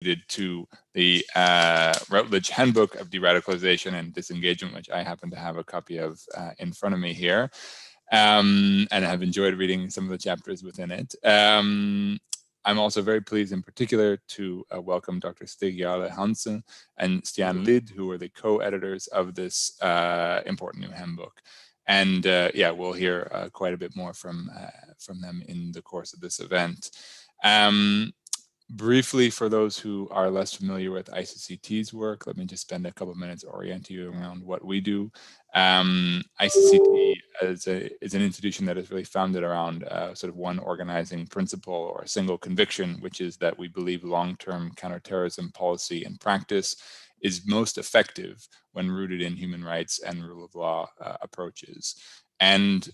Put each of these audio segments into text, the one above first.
to the Routledge Handbook of Deradicalisation and Disengagement, which I happen to have a copy of in front of me here, and have enjoyed reading some of the chapters within it. I'm also very pleased in particular to welcome Dr. Stig Jarle Hansen and Stian Lid, who are the co-editors of this important new handbook. And yeah, we'll hear quite a bit more from them in the course of this event. Briefly, for those who are less familiar with ICCT's work, let me just spend a couple of minutes orienting you around what we do. ICCT is an institution that is really founded around sort of one organizing principle or a single conviction, which is that we believe long-term counterterrorism policy and practice is most effective when rooted in human rights and rule of law approaches. And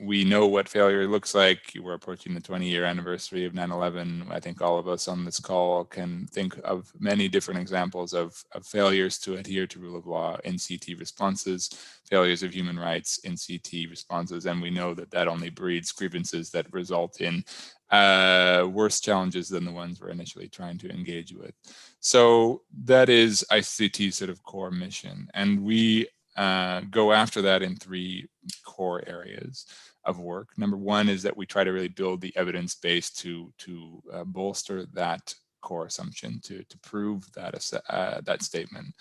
we know what failure looks like. We're approaching the 20-year anniversary of 9/11. I think all of us on this call can think of many different examples of failures to adhere to rule of law in CT responses, failures of human rights in CT responses, and we know that that only breeds grievances that result in worse challenges than the ones we're initially trying to engage with. So that is ICCT's sort of core mission, and we go after that in three core areas of work. Number one is that we try to really build the evidence base to bolster that core assumption, to prove that that statement.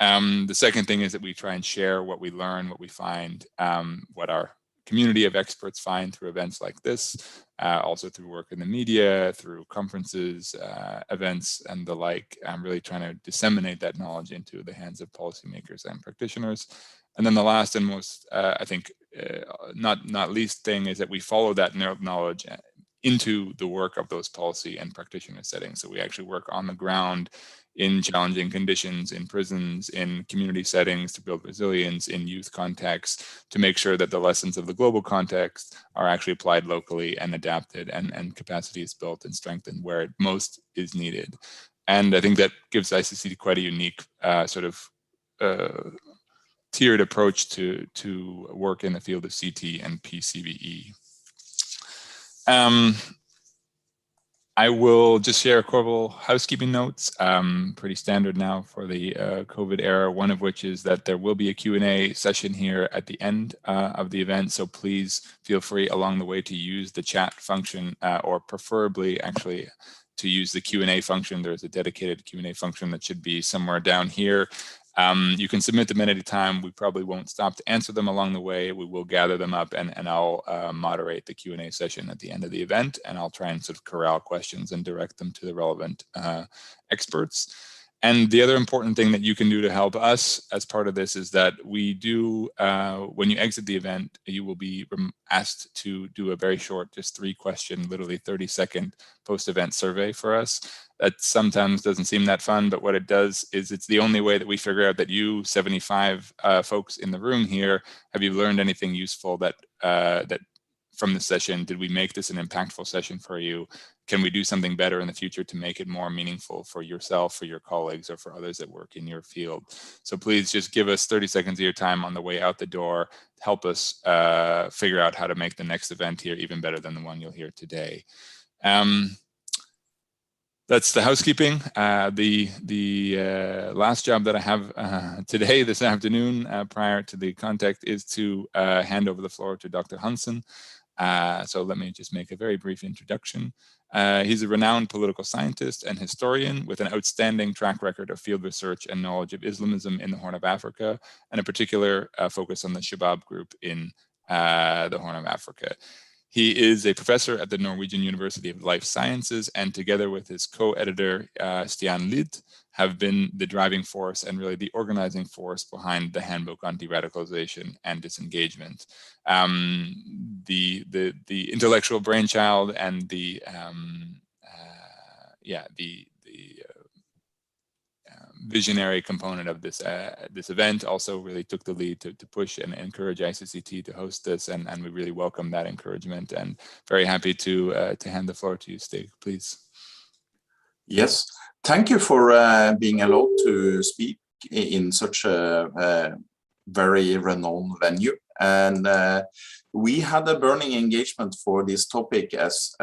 The second thing is that we try and share what we learn, what we find, what our community of experts find through events like this, also through work in the media, through conferences, events, and the like. I'm really trying to disseminate that knowledge into the hands of policymakers and practitioners. And then the last and most, I think, not least thing is that we follow that knowledge into the work of those policy and practitioner settings. So we actually work on the ground in challenging conditions, in prisons, in community settings to build resilience, in youth contexts, to make sure that the lessons of the global context are actually applied locally and adapted, and capacity is built and strengthened where it most is needed. And I think that gives ICCT quite a unique sort of tiered approach to work in the field of CT and PCBE. I will just share a couple housekeeping notes, pretty standard now for the COVID era, one of which is that there will be a Q&A session here at the end of the event. So please feel free along the way to use the chat function, or preferably actually to use the Q&A function. There's a dedicated Q&A function that should be somewhere down here. You can submit them at any time. We probably won't stop to answer them along the way. We will gather them up, and I'll moderate the Q&A session at the end of the event, and I'll try and sort of corral questions and direct them to the relevant experts. And the other important thing that you can do to help us as part of this is that we do, when you exit the event, you will be asked to do a very short, just 3-question, literally 30-second post-event survey for us. That sometimes doesn't seem that fun, but what it does is it's the only way that we figure out that you 75 folks in the room here, have you learned anything useful that from the session? Did we make this an impactful session for you? Can we do something better in the future to make it more meaningful for yourself, for your colleagues, or for others that work in your field? So please just give us 30 seconds of your time on the way out the door. Help us figure out how to make the next event here even better than the one you'll hear today. That's the housekeeping. The last job that I have today, this afternoon, prior to the contact, is to hand over the floor to Dr. Hansen. So let me just make a very brief introduction. He's a renowned political scientist and historian with an outstanding track record of field research and knowledge of Islamism in the Horn of Africa, and a particular focus on the Shabab group in the Horn of Africa. He is a professor at the Norwegian University of Life Sciences, and together with his co-editor, Stian Lid, have been the driving force and really the organizing force behind the Handbook on Deradicalisation and Disengagement. The intellectual brainchild and the visionary component of this this event also really took the lead to push and encourage ICCT to host this, and we really welcome that encouragement, and very happy to hand the floor to you, Stig, please. Yes, thank you for being allowed to speak in such a very renowned venue, and we had a burning engagement for this topic as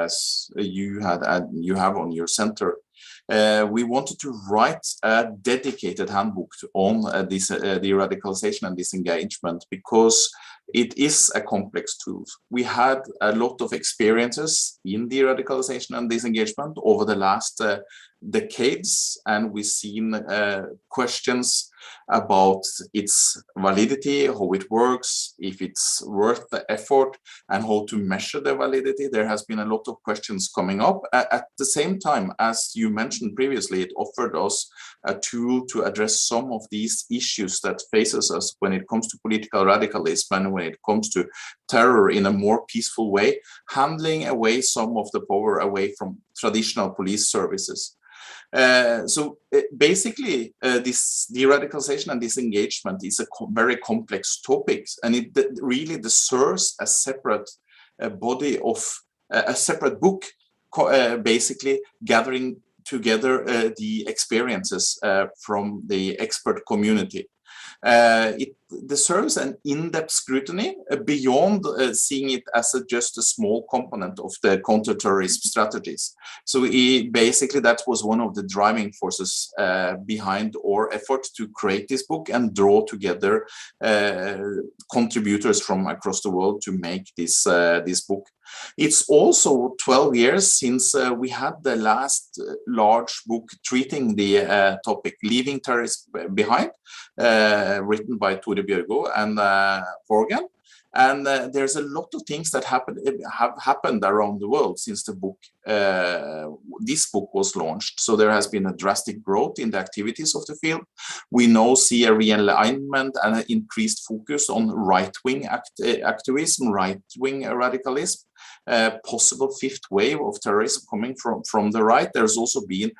you have on your center. we wanted to write a dedicated handbook on deradicalization and disengagement, because it is a complex tool. We had a lot of experiences in deradicalization and disengagement over the last decades, and we've seen questions about its validity, how it works, if it's worth the effort, and how to measure the validity. There has been a lot of questions coming up. At the same time, as you mentioned previously, it offered us a tool to address some of these issues that faces us when it comes to political radicalism and when it comes to terror in a more peaceful way, handling away some of the power away from traditional police services. Basically, this deradicalization and disengagement is a very complex topic, and it really deserves a separate body of a separate book, basically gathering together the experiences from the expert community. It deserves an in-depth scrutiny beyond seeing it as just a small component of the counter-terrorism strategies. So basically that was one of the driving forces behind our effort to create this book and draw together contributors from across the world to make this book. It's also 12 years since we had the last large book treating the topic, Leaving Terrorism Behind, written by Tore Bjørgo and Horgan. And there's a lot of things that have happened around the world since the book, this book was launched. So there has been a drastic growth in the activities of the field. We now see a realignment and an increased focus on right-wing activism, right-wing radicalism, possible fifth wave of terrorism coming from the right. There's also been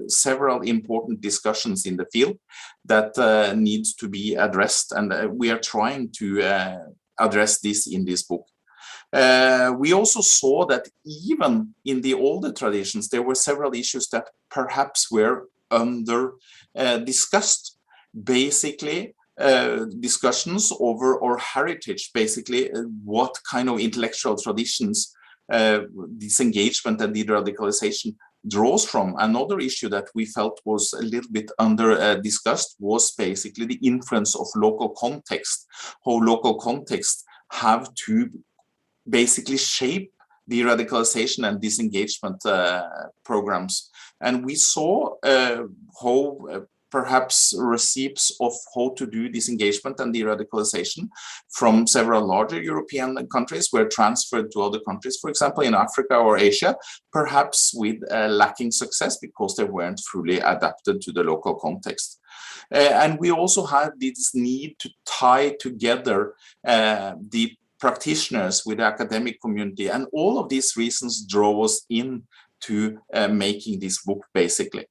several important discussions in the field that needs to be addressed, and we are trying to address this in this book. We also saw that even in the older traditions, there were several issues that perhaps were under discussed. Basically, discussions over our heritage, basically what kind of intellectual traditions disengagement and deradicalization draws from. Another issue that we felt was a little bit under discussed was basically the influence of local context, how local context have to basically shape the radicalization and disengagement programs. And we saw how perhaps receipts of how to do disengagement and deradicalization from several larger European countries were transferred to other countries, for example, in Africa or Asia, perhaps with lacking success because they weren't fully adapted to the local context. And we also had this need to tie together the practitioners with the academic community, and all of these reasons drove us into making this book, basically.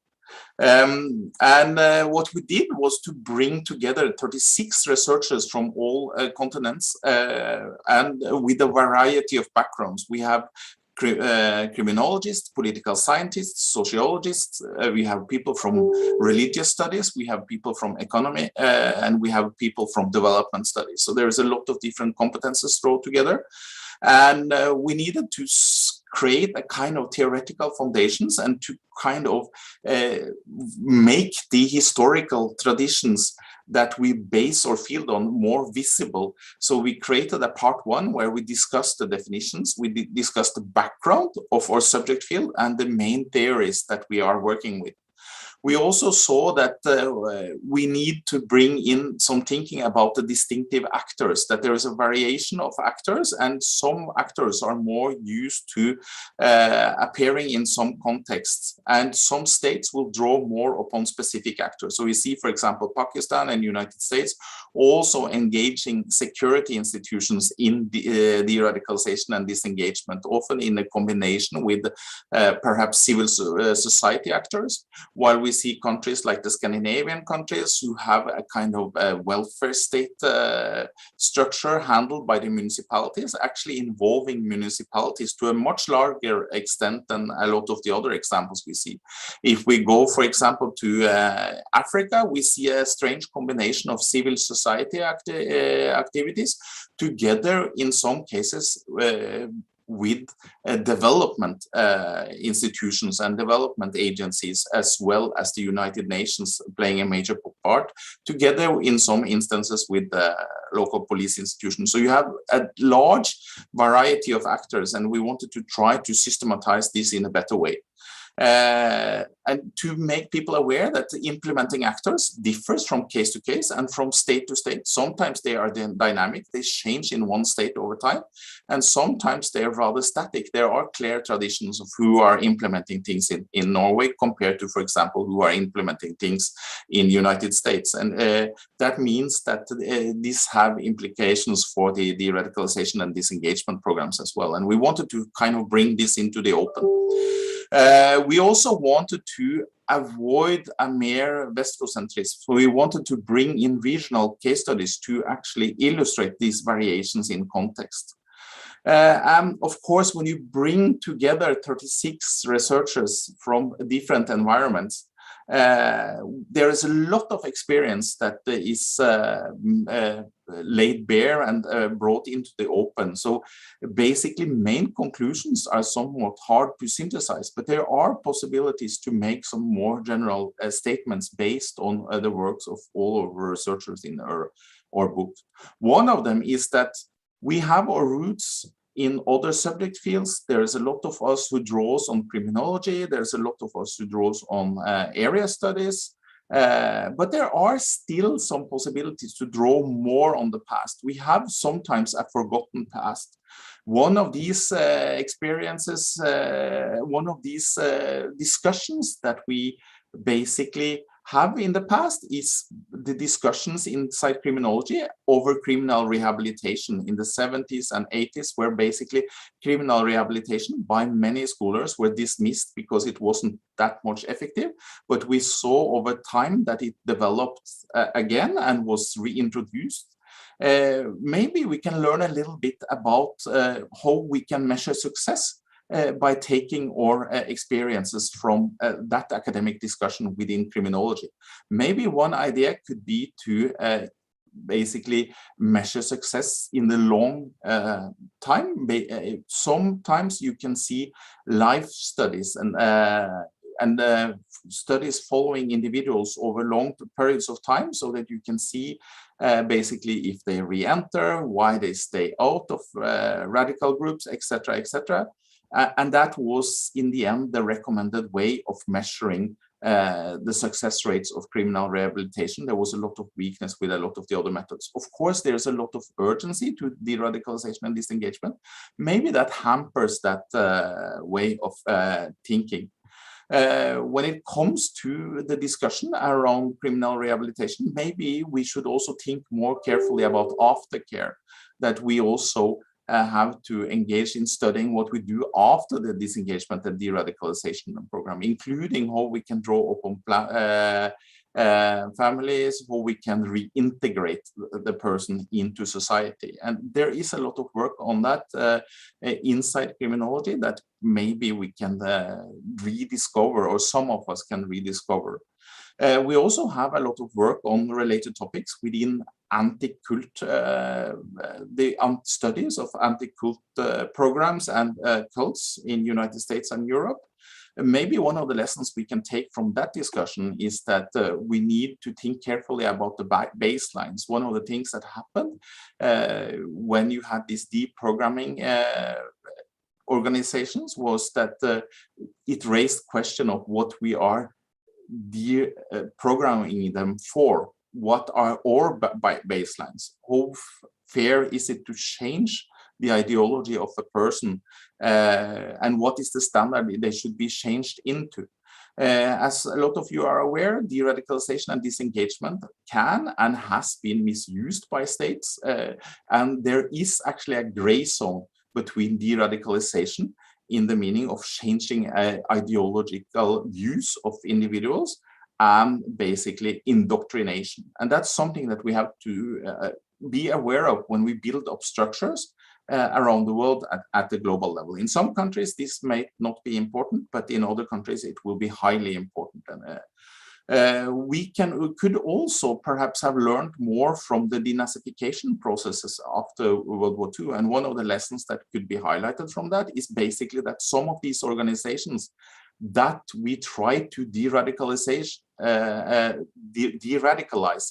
What we did was to bring together 36 researchers from all continents and with a variety of backgrounds. We have criminologists, political scientists, sociologists, we have people from religious studies, we have people from economy, and we have people from development studies. So there is a lot of different competences thrown together. And we needed to create a kind of theoretical foundations and to kind of make the historical traditions that we base our field on more visible. So we created a part one where we discussed the definitions, we discussed the background of our subject field and the main theories that we are working with. We also saw that we need to bring in some thinking about the distinctive actors, that there is a variation of actors and some actors are more used to appearing in some contexts, and some states will draw more upon specific actors. So we see, for example, Pakistan and United States also engaging security institutions in deradicalization and disengagement, often in a combination with perhaps civil society actors, while we see countries like the Scandinavian countries who have a kind of welfare state structure handled by the municipalities, actually involving municipalities to a much larger extent than a lot of the other examples we see. If we go, for example, to Africa, we see a strange combination of civil society activities together, in some cases, with development institutions and development agencies, as well as the United Nations playing a major part, together in some instances with local police institutions. So you have a large variety of actors, and we wanted to try to systematize this in a better way. And to make people aware that the implementing actors differs from case to case and from state to state. Sometimes they are dynamic, they change in one state over time, and sometimes they are rather static. There are clear traditions of who are implementing things in Norway compared to, for example, who are implementing things in the United States. And that means that these have implications for the deradicalization and disengagement programs as well. And we wanted to kind of bring this into the open. We also wanted to avoid a mere Westrocentrism. So we wanted to bring in regional case studies to actually illustrate these variations in context. And of course, when you bring together 36 researchers from different environments, there is a lot of experience that is laid bare and brought into the open. So basically, main conclusions are somewhat hard to synthesize, but there are possibilities to make some more general statements based on the works of all of our researchers in our book. One of them is that we have our roots in other subject fields. There is a lot of us who draws on criminology. There's a lot of us who draws on area studies. But there are still some possibilities to draw more on the past. We have sometimes a forgotten past. One of these experiences, one of these discussions that we basically have in the past is the discussions inside criminology over criminal rehabilitation in the 70s and 80s, where basically criminal rehabilitation by many scholars were dismissed because it wasn't that much effective. But we saw over time that it developed again and was reintroduced. Maybe we can learn a little bit about how we can measure success by taking our experiences from that academic discussion within criminology. Maybe one idea could be to basically measure success in the long time. Sometimes you can see life studies and studies following individuals over long periods of time, so that you can see basically if they re-enter, why they stay out of radical groups, etc., etc. And that was, in the end, the recommended way of measuring the success rates of criminal rehabilitation. There was a lot of weakness with a lot of the other methods. Of course, there's a lot of urgency to deradicalization and disengagement. Maybe that hampers that way of thinking. When it comes to the discussion around criminal rehabilitation, maybe we should also think more carefully about aftercare, that we also have to engage in studying what we do after the disengagement and deradicalization program, including how we can draw upon families, how we can reintegrate the person into society. And there is a lot of work on that inside criminology that maybe we can rediscover, or some of us can rediscover. We also have a lot of work on related topics within anti-cult, the studies of anti-cult programs and cults in United States and Europe. Maybe one of the lessons we can take from that discussion is that we need to think carefully about the baselines. One of the things that happened when you had these deprogramming organizations was that it raised question of what we are programming them for. What are our baselines? How fair is it to change the ideology of a person, and what is the standard they should be changed into? As a lot of you are aware, deradicalization and disengagement can and has been misused by states, and there is actually a gray zone between deradicalization in the meaning of changing ideological views of individuals and basically indoctrination. And that's something that we have to be aware of when we build up structures around the world at the global level. In some countries, this may not be important, but in other countries, it will be highly important. We could also perhaps have learned more from the denazification processes after World War II. And one of the lessons that could be highlighted from that is basically that some of these organizations that we try to de-radicalize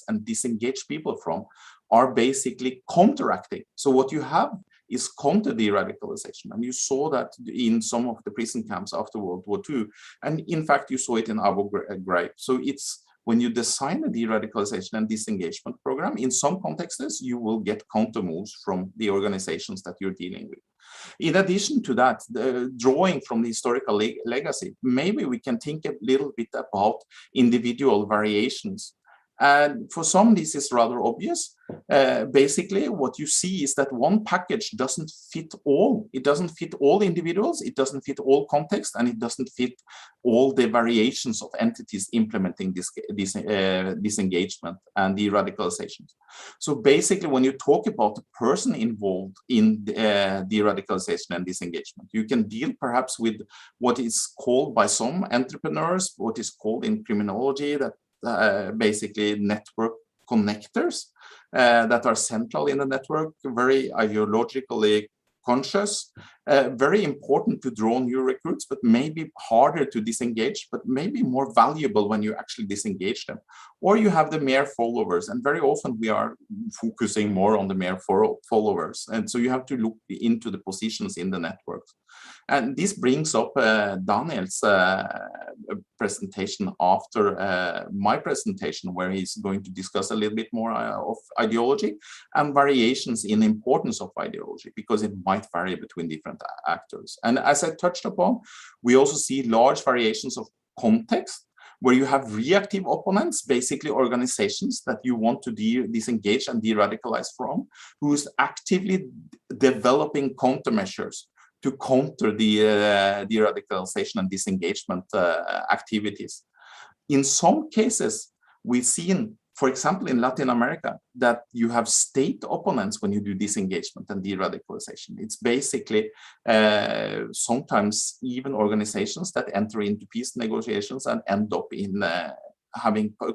and disengage people from are basically counteracting. So what you have is counter-de-radicalization. And you saw that in some of the prison camps after World War II. And in fact, you saw it in Abu Ghraib. So it's when you design a de-radicalization and disengagement program, in some contexts, you will get counter moves from the organizations that you're dealing with. In addition to that, drawing from the historical legacy, maybe we can think a little bit about individual variations. And for some, this is rather obvious. Basically, what you see is that one package doesn't fit all. It doesn't fit all individuals, it doesn't fit all contexts, and it doesn't fit all the variations of entities implementing this disengagement and de-radicalization. So basically, when you talk about the person involved in de-radicalization and disengagement, you can deal perhaps with what is called by some entrepreneurs, what is called in criminology, that basically network connectors that are central in the network, very ideologically conscious, very important to draw new recruits, but maybe harder to disengage, but maybe more valuable when you actually disengage them. Or you have the mere followers, and very often we are focusing more on the mere followers. And so you have to look into the positions in the networks. And this brings up Daniel's presentation after my presentation, where he's going to discuss a little bit more of ideology and variations in importance of ideology, because it might vary between different actors. And as I touched upon, we also see large variations of context, where you have reactive opponents, basically organizations that you want to disengage and de-radicalize from, who's actively developing countermeasures to counter the de-radicalization and disengagement activities. In some cases, we've seen, for example, in Latin America, that you have state opponents when you do disengagement and de-radicalization. It's basically sometimes even organizations that enter into peace negotiations and end up in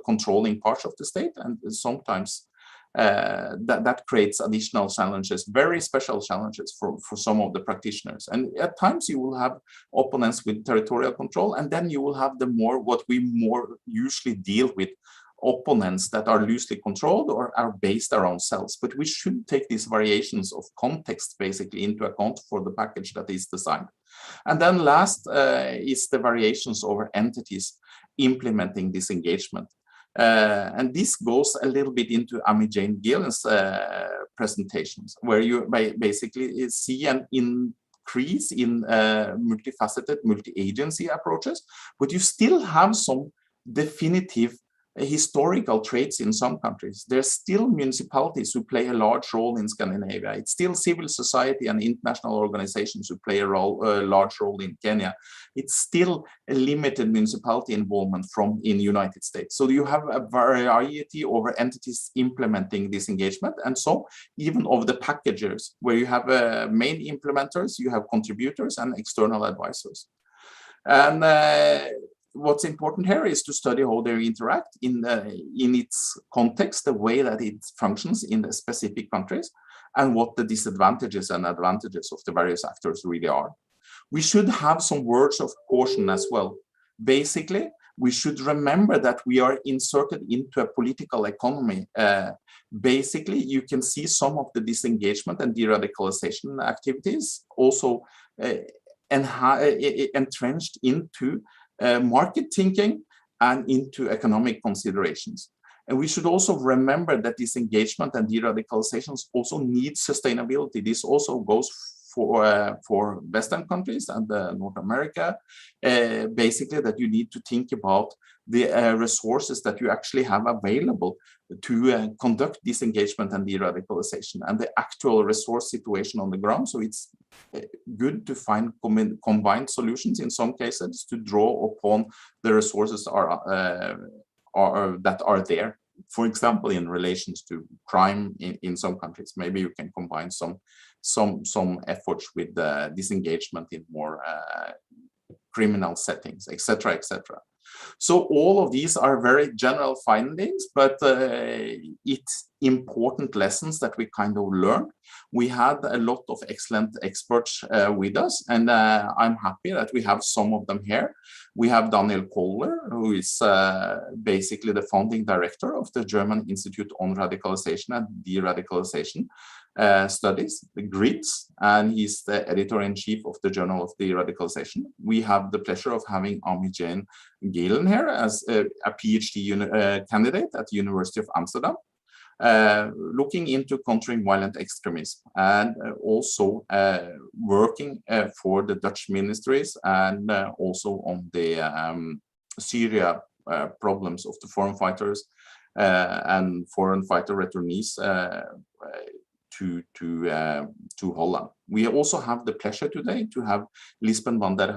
controlling parts of the state, and sometimes that creates additional challenges, very special challenges for some of the practitioners. And at times you will have opponents with territorial control, and then you will have what we more usually deal with, opponents that are loosely controlled or are based around cells. But we should take these variations of context basically into account for the package that is designed. And then last is the variations over entities implementing disengagement. And this goes a little bit into Amy Jane Gielen's presentations, where you basically see an increase in multifaceted, multi-agency approaches, but you still have some definitive historical traits in some countries. There's still municipalities who play a large role in Scandinavia. It's still civil society and international organizations who play a large role in Kenya. It's still a limited municipality involvement in the United States. So you have a variety over entities implementing this engagement, and so even of the packagers, where you have main implementers, you have contributors and external advisors. And what's important here is to study how they interact in its context, the way that it functions in the specific countries, and what the disadvantages and advantages of the various actors really are. We should have some words of caution as well. Basically, we should remember that we are inserted into a political economy. Basically, you can see some of the disengagement and de-radicalization activities also entrenched into market thinking and into economic considerations. And we should also remember that disengagement and de-radicalizations also need sustainability. This also goes for Western countries and North America, basically that you need to think about the resources that you actually have available to conduct disengagement and de-radicalization and the actual resource situation on the ground. So it's good to find combined solutions in some cases to draw upon the resources that are there. For example, in relations to crime in some countries, maybe you can combine some efforts with disengagement in more criminal settings, etc., etc. So all of these are very general findings, but it's important lessons that we kind of learned. We had a lot of excellent experts with us, and I'm happy that we have some of them here. We have Daniel Koehler, who is basically the founding director of the German Institute on Radicalization and Deradicalisation Studies, the GRIDS, and he's the editor-in-chief of the Journal of Deradicalisation. We have the pleasure of having Ami Jane Gielen here as a PhD candidate at the University of Amsterdam, looking into countering violent extremism, and also working for the Dutch ministries, and also on the Syria problems of the foreign fighters and foreign fighter returnees to Holland. We also have the pleasure today to have Liesbeth van der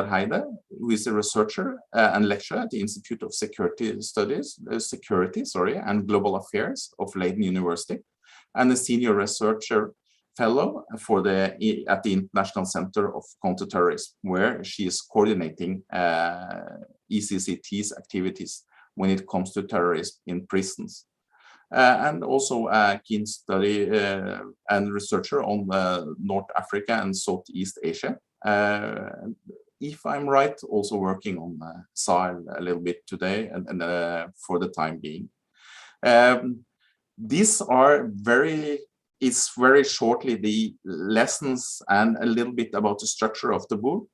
Heide, who is a researcher and lecturer at the Institute of Security Studies, and Global Affairs of Leiden University, and a senior researcher fellow for at the International Center of Counter-Terrorism, where she is coordinating ICCT's activities when it comes to terrorism in prisons. And also a keen study and researcher on North Africa and Southeast Asia. If I'm right, also working on Sahel a little bit today and for the time being. These are it's very shortly the lessons and a little bit about the structure of the book.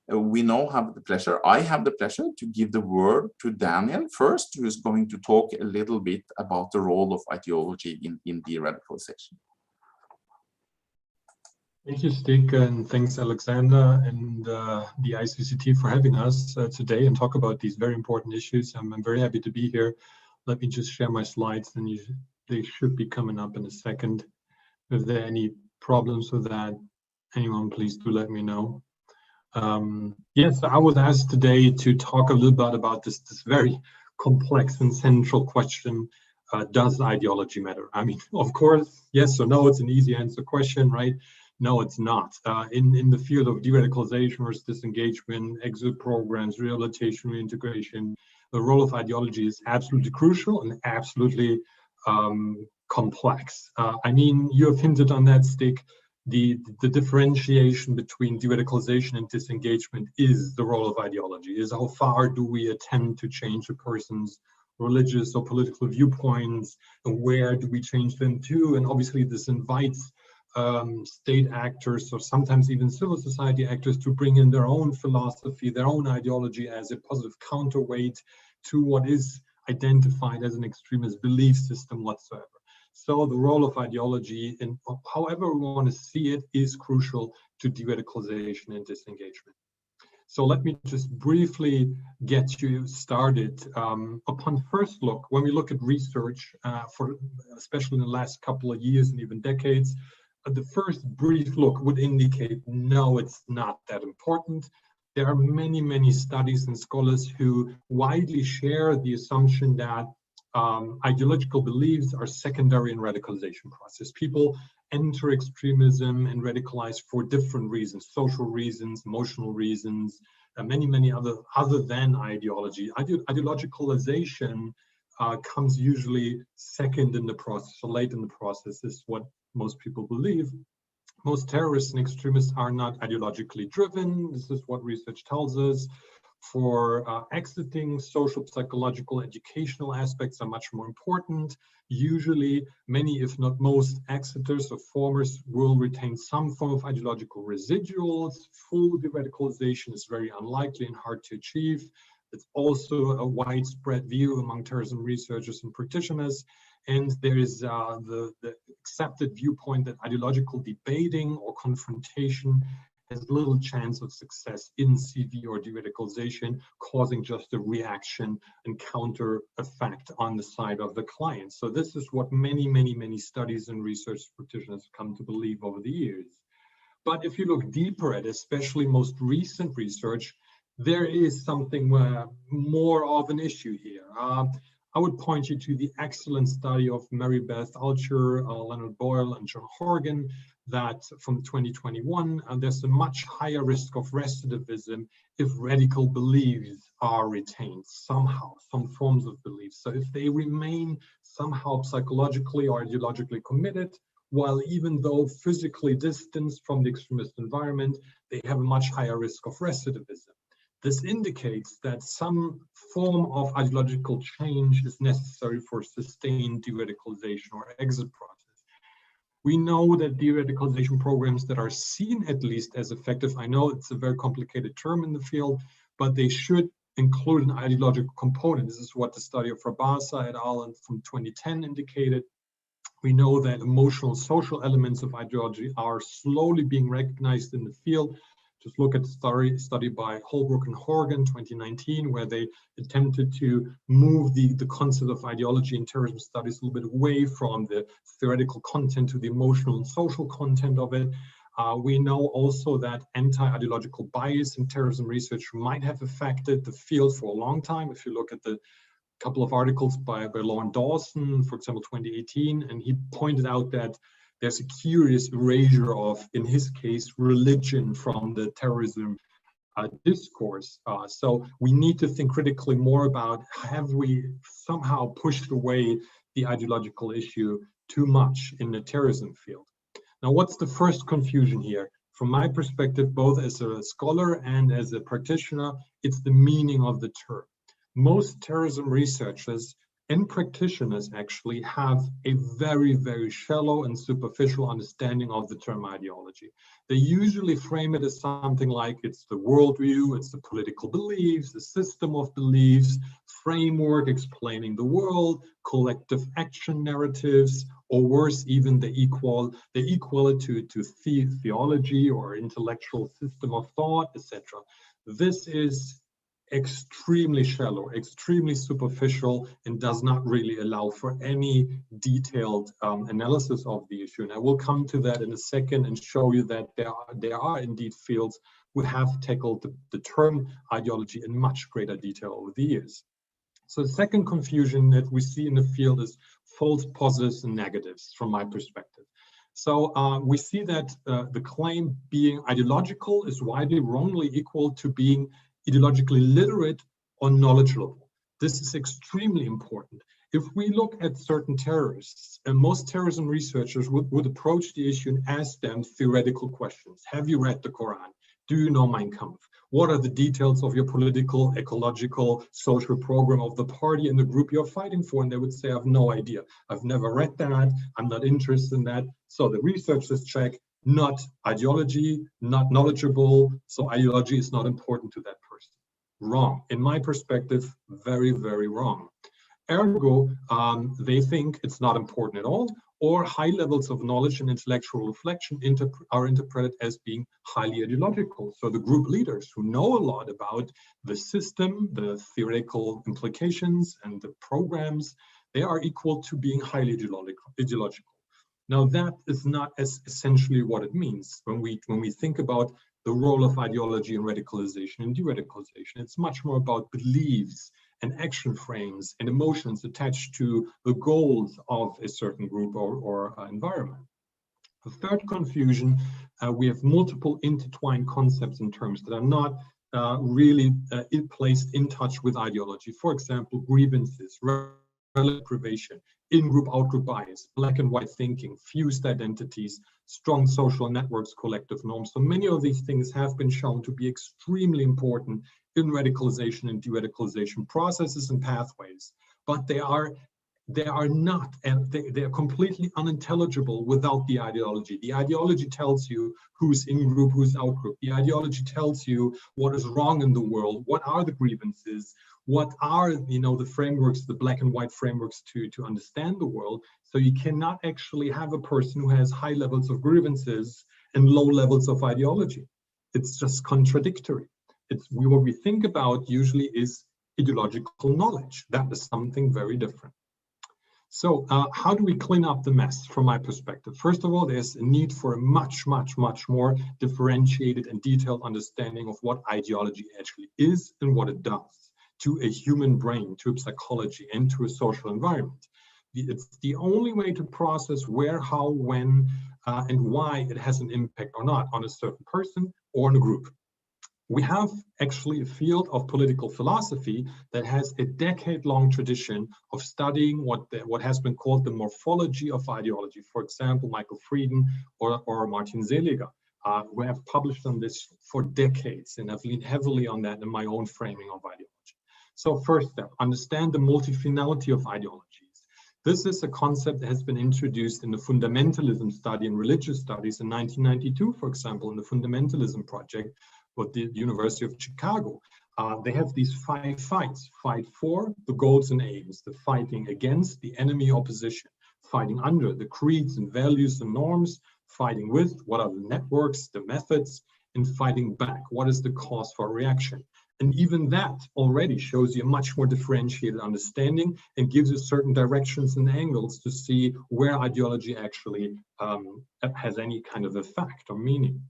We now have the pleasure, I have the pleasure to give the word to Daniel first, who is going to talk a little bit about the role of ideology in de-radicalization. Thank you, Stig, and thanks, Alexander, and the ICCT for having us today and talk about these very important issues. I'm very happy to be here. Let me just share my slides, and they should be coming up in a second. If there are any problems with that, anyone, please do let me know. Yes, I was asked today to talk a little bit about this very complex and central question, does ideology matter? I mean, of course, yes or no, it's an easy answer question, right? No, it's not. In the field of de-radicalization versus disengagement, exit programs, rehabilitation, reintegration, the role of ideology is absolutely crucial and absolutely complex. I mean, you have hinted on that, Stig. The differentiation between de-radicalization and disengagement is the role of ideology, is how far do we attempt to change a person's religious or political viewpoints, and where do we change them to? And obviously this invites state actors, or sometimes even civil society actors, to bring in their own philosophy, their own ideology as a positive counterweight to what is identified as an extremist belief system whatsoever. So the role of ideology, in however we want to see it, is crucial to de-radicalization and disengagement. So let me just briefly get you started. Upon first look, when we look at research, especially in the last couple of years and even decades, the first brief look would indicate, no, it's not that important. There are many, many studies and scholars who widely share the assumption that ideological beliefs are secondary in radicalization process. People enter extremism and radicalize for different reasons, social reasons, emotional reasons, many other than ideology. Ideologicalization comes usually second in the process, or late in the process, is what most people believe. Most terrorists and extremists are not ideologically driven. This is what research tells us. For exiting, social, psychological, educational aspects are much more important. Usually, many, if not most, exiters or formers will retain some form of ideological residuals. Full de-radicalization is very unlikely and hard to achieve. It's also a widespread view among terrorism researchers and practitioners. And there is the accepted viewpoint that ideological debating or confrontation has little chance of success in CV or de-radicalization, causing just a reaction and counter effect on the side of the client. So this is what many studies and research practitioners come to believe over the years. But if you look deeper at especially most recent research, there is something more of an issue here. I would point you to the excellent study of Mary Beth Alcher, Leonard Boyle, and John Horgan, that from 2021, there's a much higher risk of recidivism if radical beliefs are retained somehow, some forms of beliefs. So if they remain somehow psychologically or ideologically committed, while even though physically distanced from the extremist environment, they have a much higher risk of recidivism. This indicates that some form of ideological change is necessary for sustained de-radicalization or exit process. We know that de-radicalization programs that are seen at least as effective, I know it's a very complicated term in the field, but they should include an ideological component. This is what the study of Rabasa et al. From 2010 indicated. We know that emotional social elements of ideology are slowly being recognized in the field. Just look at the study by Holbrook and Horgan, 2019, where they attempted to move the concept of ideology in terrorism studies a little bit away from the theoretical content to the emotional and social content of it. We know also that anti-ideological bias in terrorism research might have affected the field for a long time. If you look at the couple of articles by Lauren Dawson, for example, 2018, and he pointed out that there's a curious erasure of, in his case, religion from the terrorism discourse. So we need to think critically more about, have we somehow pushed away the ideological issue too much in the terrorism field? Now, what's the first confusion here? From my perspective, both as a scholar and as a practitioner, it's the meaning of the term. Most terrorism researchers and practitioners actually have a very, very shallow and superficial understanding of the term ideology. They usually frame it as something like it's the worldview, it's the political beliefs, the system of beliefs, framework explaining the world, collective action narratives, or worse, even the equality to theology or intellectual system of thought, etc. This is extremely shallow, extremely superficial, and does not really allow for any detailed analysis of the issue. And I will come to that in a second and show you that there are indeed fields who have tackled the term ideology in much greater detail over the years. So the second confusion that we see in the field is false positives and negatives from my perspective. So we see that the claim being ideological is widely wrongly equal to being ideologically literate or knowledgeable. This is extremely important. If we look at certain terrorists, and most terrorism researchers would approach the issue and ask them theoretical questions. Have you read the Quran? Do you know Mein Kampf? What are the details of your political, ecological, social program of the party and the group you're fighting for? And they would say, I have no idea. I've never read that. I'm not interested in that. So the researchers check, not ideology, not knowledgeable, so ideology is not important to that person. Wrong. In my perspective, very, very wrong. Ergo, they think it's not important at all, or high levels of knowledge and intellectual reflection are interpreted as being highly ideological. So the group leaders who know a lot about the system, the theoretical implications, and the programs, they are equal to being highly ideological. Now, that is not as essentially what it means when we think about the role of ideology in radicalization and de-radicalization. It's much more about beliefs and action frames and emotions attached to the goals of a certain group or environment. The third confusion, we have multiple intertwined concepts and terms that are not really placed in touch with ideology. For example, grievances, deprivation, in-group, out-group bias, black and white thinking, fused identities, strong social networks, collective norms. So many of these things have been shown to be extremely important in radicalization and de-radicalization processes and pathways, but they are not, and they are completely unintelligible without the ideology. The ideology tells you who's in-group, who's out-group. The ideology tells you what is wrong in the world, what are the grievances, what are, the frameworks, the black and white frameworks to understand the world. So you cannot actually have a person who has high levels of grievances and low levels of ideology. It's just contradictory. What we think about usually is ideological knowledge. That is something very different. So how do we clean up the mess from my perspective? First of all, there's a need for a much, much, much more differentiated and detailed understanding of what ideology actually is and what it does. to a human brain, to a psychology, and to a social environment. It's the only way to process where, how, when, and why it has an impact or not on a certain person or on a group. We have actually a field of political philosophy that has a decade-long tradition of studying what has been called the morphology of ideology. For example, Michael Frieden or Martin Seliger, who have published on this for decades, and I've leaned heavily on that in my own framing of ideology. So first step, understand the multifinality of ideologies. This is a concept that has been introduced in the fundamentalism study in religious studies in 1992, for example, in the fundamentalism project at the University of Chicago. They have these 5 fights: fight for the goals and aims, the fighting against the enemy opposition, fighting under the creeds and values and norms, fighting with what are the networks, the methods, and fighting back, what is the cause for reaction. And even that already shows you a much more differentiated understanding and gives you certain directions and angles to see where ideology actually has any kind of effect or meaning.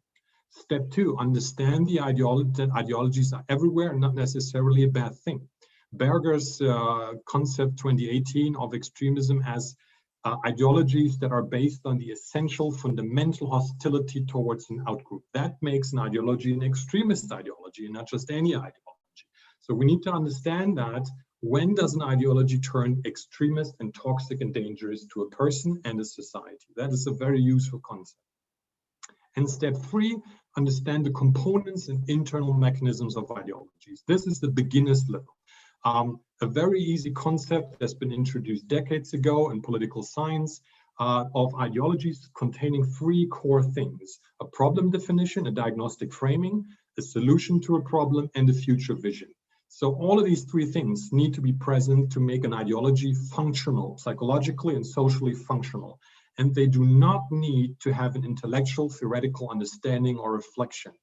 Step 2, understand the that ideologies are everywhere and not necessarily a bad thing. Berger's concept 2018 of extremism as ideologies that are based on the essential fundamental hostility towards an outgroup. That makes an ideology an extremist ideology and not just any ideology. So we need to understand that when does an ideology turn extremist and toxic and dangerous to a person and a society? That is a very useful concept. And step 3, understand the components and internal mechanisms of ideologies. This is the beginner's level. A very easy concept that's been introduced decades ago in political science of ideologies containing 3 core things: a problem definition, a diagnostic framing, a solution to a problem, and a future vision. So all of these 3 things need to be present to make an ideology functional, psychologically and socially functional. And they do not need to have an intellectual, theoretical understanding or reflection.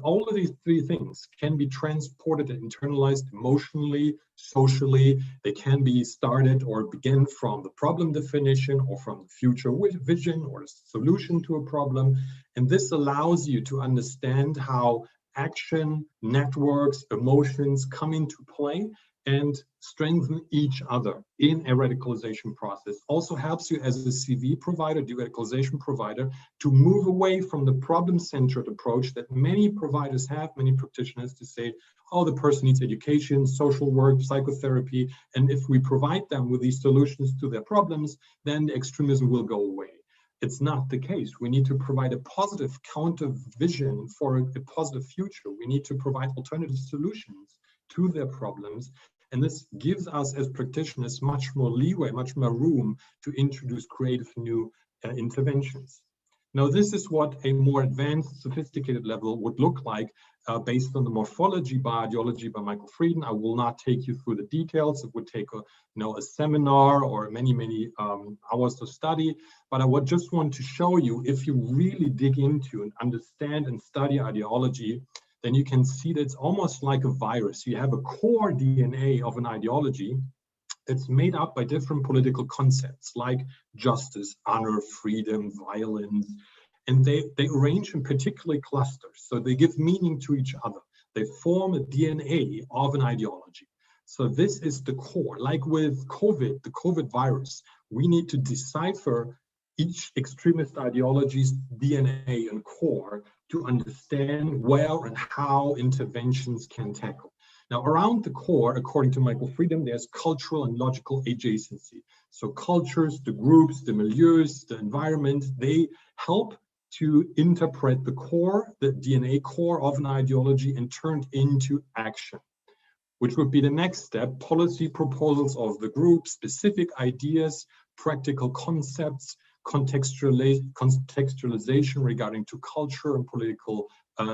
All of these 3 things can be transported and internalized emotionally, socially. They can be started or begin from the problem definition or from the future vision or the solution to a problem. And this allows you to understand how action, networks, emotions come into play and strengthen each other in a radicalization process. Also helps you as a CV provider, de-radicalization provider, to move away from the problem-centered approach that many providers have, many practitioners, to say, oh, the person needs education, social work, psychotherapy, and if we provide them with these solutions to their problems, then the extremism will go away. It's not the case. We need to provide a positive counter vision for a positive future. We need to provide alternative solutions to their problems. And this gives us as practitioners much more leeway, much more room to introduce creative new interventions. Now, this is what a more advanced, sophisticated level would look like based on the morphology by ideology by Michael Frieden. I will not take you through the details. It would take a seminar or many hours of study. But I would just want to show you, if you really dig into and understand and study ideology, then you can see that it's almost like a virus. You have a core DNA of an ideology that's made up by different political concepts like justice, honor, freedom, violence, and they arrange in particular clusters. So they give meaning to each other. They form a DNA of an ideology. So this is the core. Like with COVID, the COVID virus, we need to decipher each extremist ideology's DNA and core to understand where and how interventions can tackle. Now, around the core, according to Michael Frieden, there's cultural and logical adjacency. So cultures, the groups, the milieus, the environment, they help to interpret the core, the DNA core of an ideology, and turn it into action, which would be the next step: policy proposals of the group, specific ideas, practical concepts, contextualization regarding to culture and political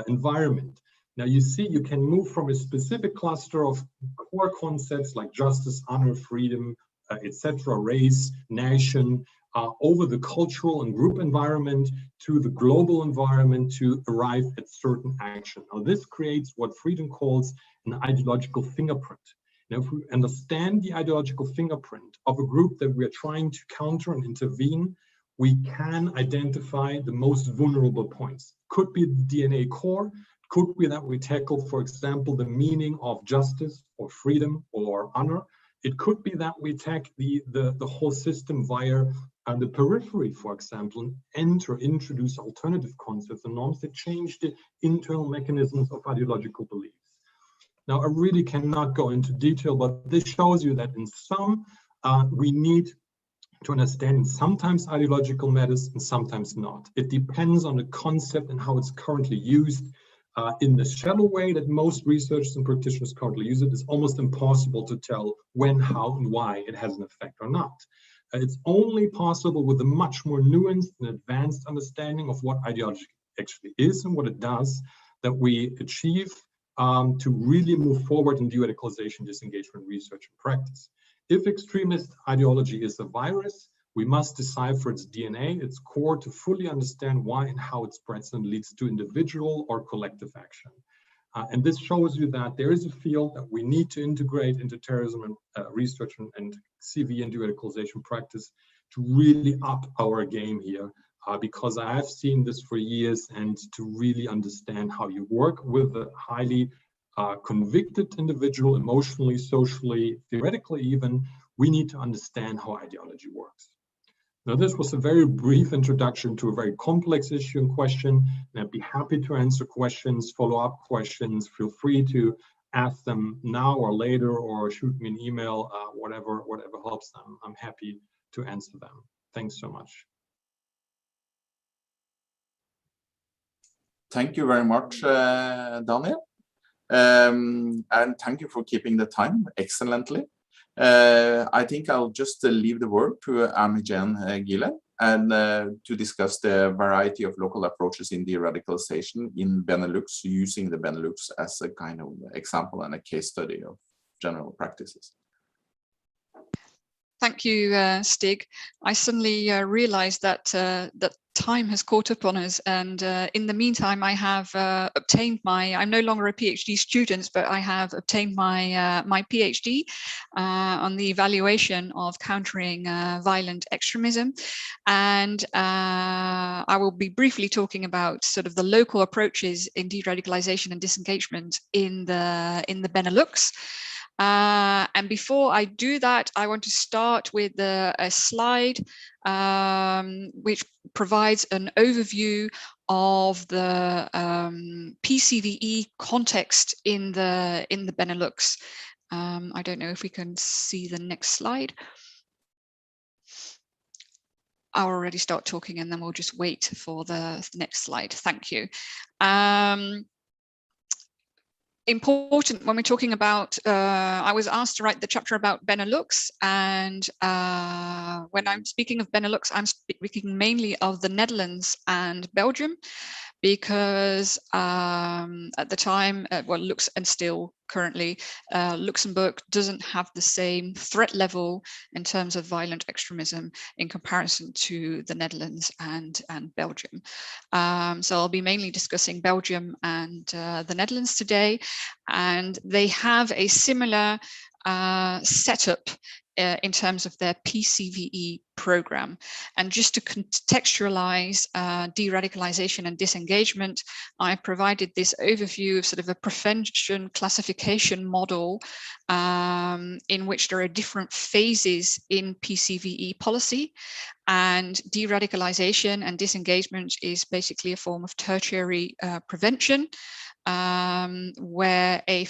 environment. Now you see, you can move from a specific cluster of core concepts like justice, honor, freedom, etc., race, nation, over the cultural and group environment to the global environment to arrive at certain action. Now this creates what Frieden calls an ideological fingerprint. Now, if we understand the ideological fingerprint of a group that we are trying to counter and intervene, we can identify the most vulnerable points. Could be the DNA core, Could be that we tackle, for example, the meaning of justice or freedom or honor. It could be that we attack the whole system via the periphery, for example, and introduce alternative concepts and norms that change the internal mechanisms of ideological beliefs. Now, I really cannot go into detail, but this shows you that in some, we need to understand sometimes ideological matters and sometimes not. It depends on the concept and how it's currently used. In the shallow way that most researchers and practitioners currently use it, it's almost impossible to tell when, how, and why it has an effect or not. It's only possible with a much more nuanced and advanced understanding of what ideology actually is and what it does that we achieve to really move forward in de-radicalization, disengagement, research, and practice. If extremist ideology is a virus, we must decipher its DNA, its core, to fully understand why and how it spreads and leads to individual or collective action. And this shows you that there is a field that we need to integrate into terrorism and research and CV and de-radicalization practice to really up our game here, because I have seen this for years, and to really understand how you work with a highly convicted individual, emotionally, socially, theoretically even, we need to understand how ideology works. Now, this was a very brief introduction to a very complex issue and question, and I'd be happy to answer questions, follow-up questions. Feel free to ask them now or later, or shoot me an email, whatever helps them. I'm happy to answer them. Thanks so much. Thank you very much, Daniel. And thank you for keeping the time excellently. I think I'll just leave the word to Imogen Gielen and to discuss the variety of local approaches in de-radicalization in Benelux, using the Benelux as a kind of example and a case study of general practices. Thank you, Stig. I suddenly realized that that time has caught up on us, and in the meantime, I have obtained my. I'm no longer a PhD student, but I have obtained my my PhD on the evaluation of countering violent extremism, and I will be briefly talking about sort of the local approaches in de-radicalization and disengagement in the Benelux. And before I do that, I want to start with a slide which provides an overview of the PCVE context in the Benelux. I don't know if we can see the next slide. I'll already start talking and then we'll just wait for the next slide. Thank you. Important when we're talking about, I was asked to write the chapter about Benelux, and when I'm speaking of Benelux, I'm speaking mainly of the Netherlands and Belgium, because at the time, well, and still currently, Luxembourg doesn't have the same threat level in terms of violent extremism in comparison to the Netherlands and Belgium. So I'll be mainly discussing Belgium and the Netherlands today, and they have a similar setup in terms of their PCVE program. And just to contextualize de-radicalization and disengagement, I provided this overview of sort of a prevention classification model in which there are different phases in PCVE policy. And de-radicalization and disengagement is basically a form of tertiary prevention, where a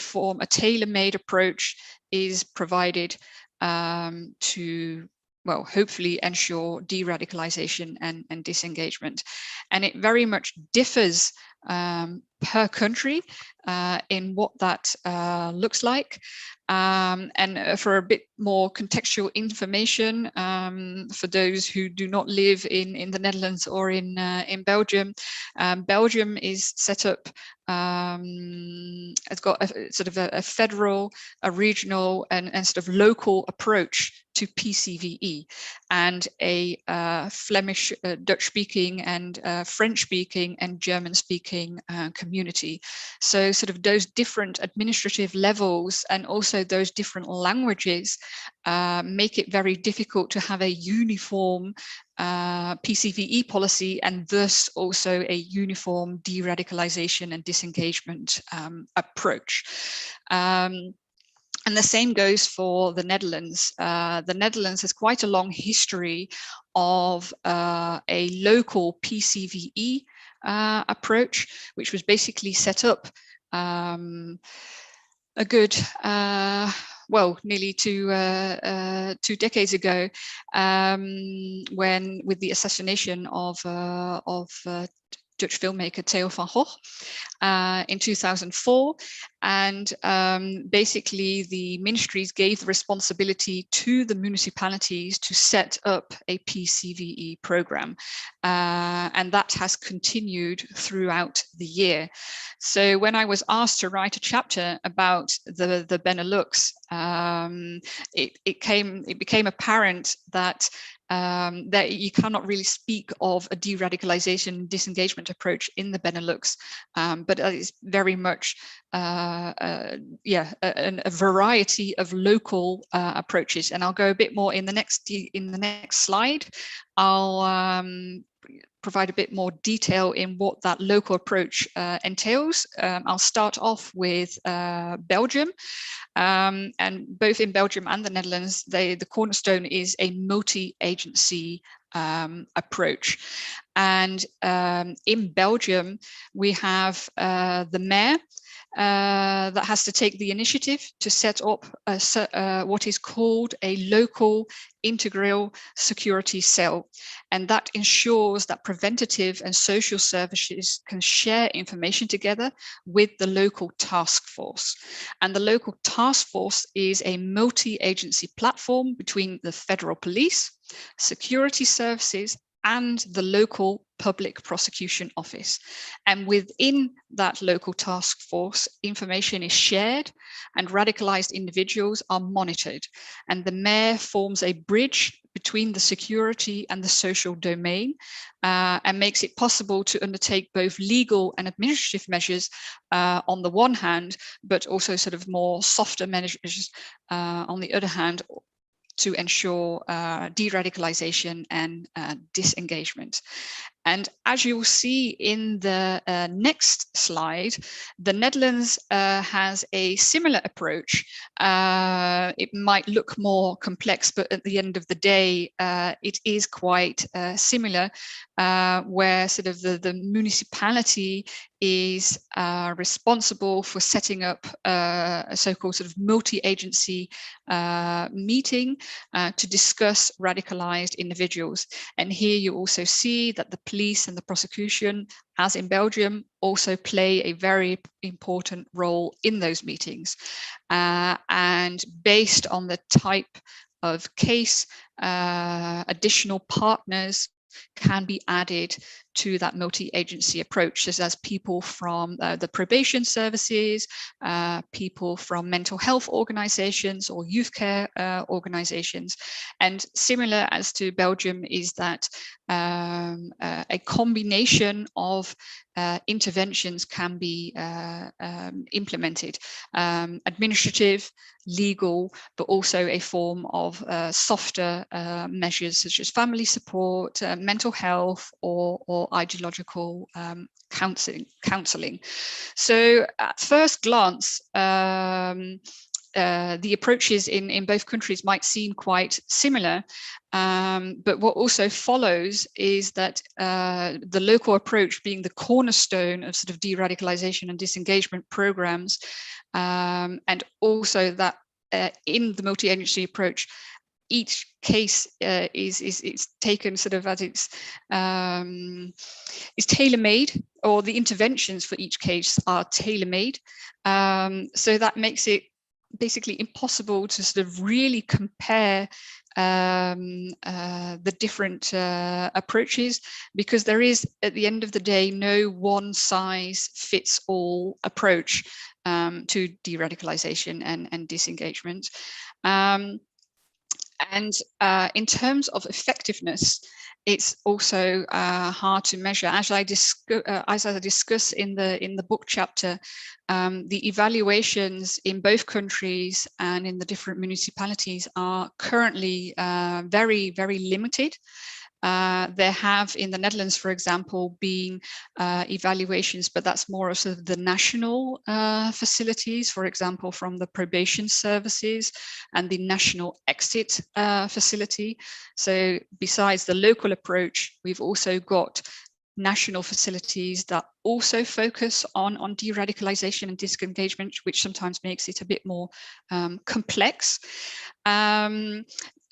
tailor-made approach is provided to, well, hopefully ensure de-radicalization and disengagement. And it very much differs per country in what that looks like. And for a bit more contextual information, for those who do not live in the Netherlands or in Belgium, Belgium is set up, it's got a sort of a federal, a regional, and sort of local approach to PCVE and a Flemish, Dutch-speaking and French-speaking and German-speaking community. So sort of those different administrative levels and also those different languages make it very difficult to have a uniform PCVE policy and thus also a uniform de-radicalization and disengagement approach. And the same goes for the Netherlands. The Netherlands has quite a long history of a local PCVE approach, which was basically set up a good, well, nearly two decades ago, when with the assassination of Dutch filmmaker Theo van Gogh in 2004. And basically the ministries gave the responsibility to the municipalities to set up a PCVE program. And that has continued throughout the year. So when I was asked to write a chapter about the Benelux, it became apparent that that you cannot really speak of a de-radicalization disengagement approach in the Benelux, but it's very much a variety of local approaches. And I'll go a bit more in the next slide. I'll provide a bit more detail in what that local approach entails. I'll start off with Belgium. And both in Belgium and the Netherlands, the cornerstone is a multi-agency approach. And in Belgium, we have the mayor that has to take the initiative to set up what is called a local integral security cell. And that ensures that preventative and social services can share information together with the local task force. And the local task force is a multi-agency platform between the federal police, security services, and the local public prosecution office. And within that local task force, information is shared and radicalized individuals are monitored. And the mayor forms a bridge between the security and the social domain and makes it possible to undertake both legal and administrative measures on the one hand, but also sort of more softer measures on the other hand, to ensure de-radicalization and disengagement. And as you will see in the next slide, the Netherlands has a similar approach. It might look more complex, but at the end of the day, it is quite similar, where sort of the municipality is responsible for setting up a so-called sort of multi-agency meeting to discuss radicalized individuals. And here you also see that the police and the prosecution, as in Belgium, also play a very important role in those meetings. And based on the type of case, additional partners can be added to that multi-agency approach, as people from the probation services, people from mental health organizations or youth care organizations. And similar as to Belgium is that a combination of interventions can be implemented, administrative, legal, but also a form of softer measures such as family support, mental health, or ideological counseling. So at first glance, the approaches in both countries might seem quite similar, but what also follows is that the local approach being the cornerstone of sort of de-radicalization and disengagement programs, and also that in the multi-agency approach, each case is taken sort of as it's is tailor-made, or the interventions for each case are tailor-made. So that makes it basically impossible to sort of really compare the different approaches, because there is, at the end of the day, no one size fits all approach to de-radicalization and disengagement. And in terms of effectiveness, it's also hard to measure. As I discuss in the book chapter, the evaluations in both countries and in the different municipalities are currently very, very limited. There have, in the Netherlands, for example, been evaluations, but that's more of sort of the national facilities, for example, from the probation services and the national exit facility. So besides the local approach, we've also got national facilities that also focus on de-radicalisation and disengagement, which sometimes makes it a bit more complex.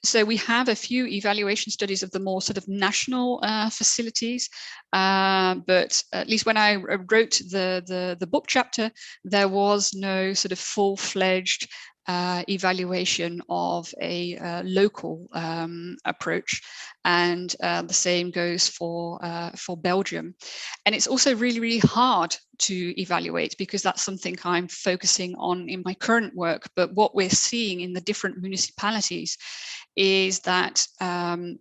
So we have a few evaluation studies of the more sort of national facilities, but at least when I wrote the book chapter, there was no sort of full-fledged evaluation of a local approach, and the same goes for Belgium. And it's also really, really hard to evaluate, because that's something I'm focusing on in my current work. But what we're seeing in the different municipalities is that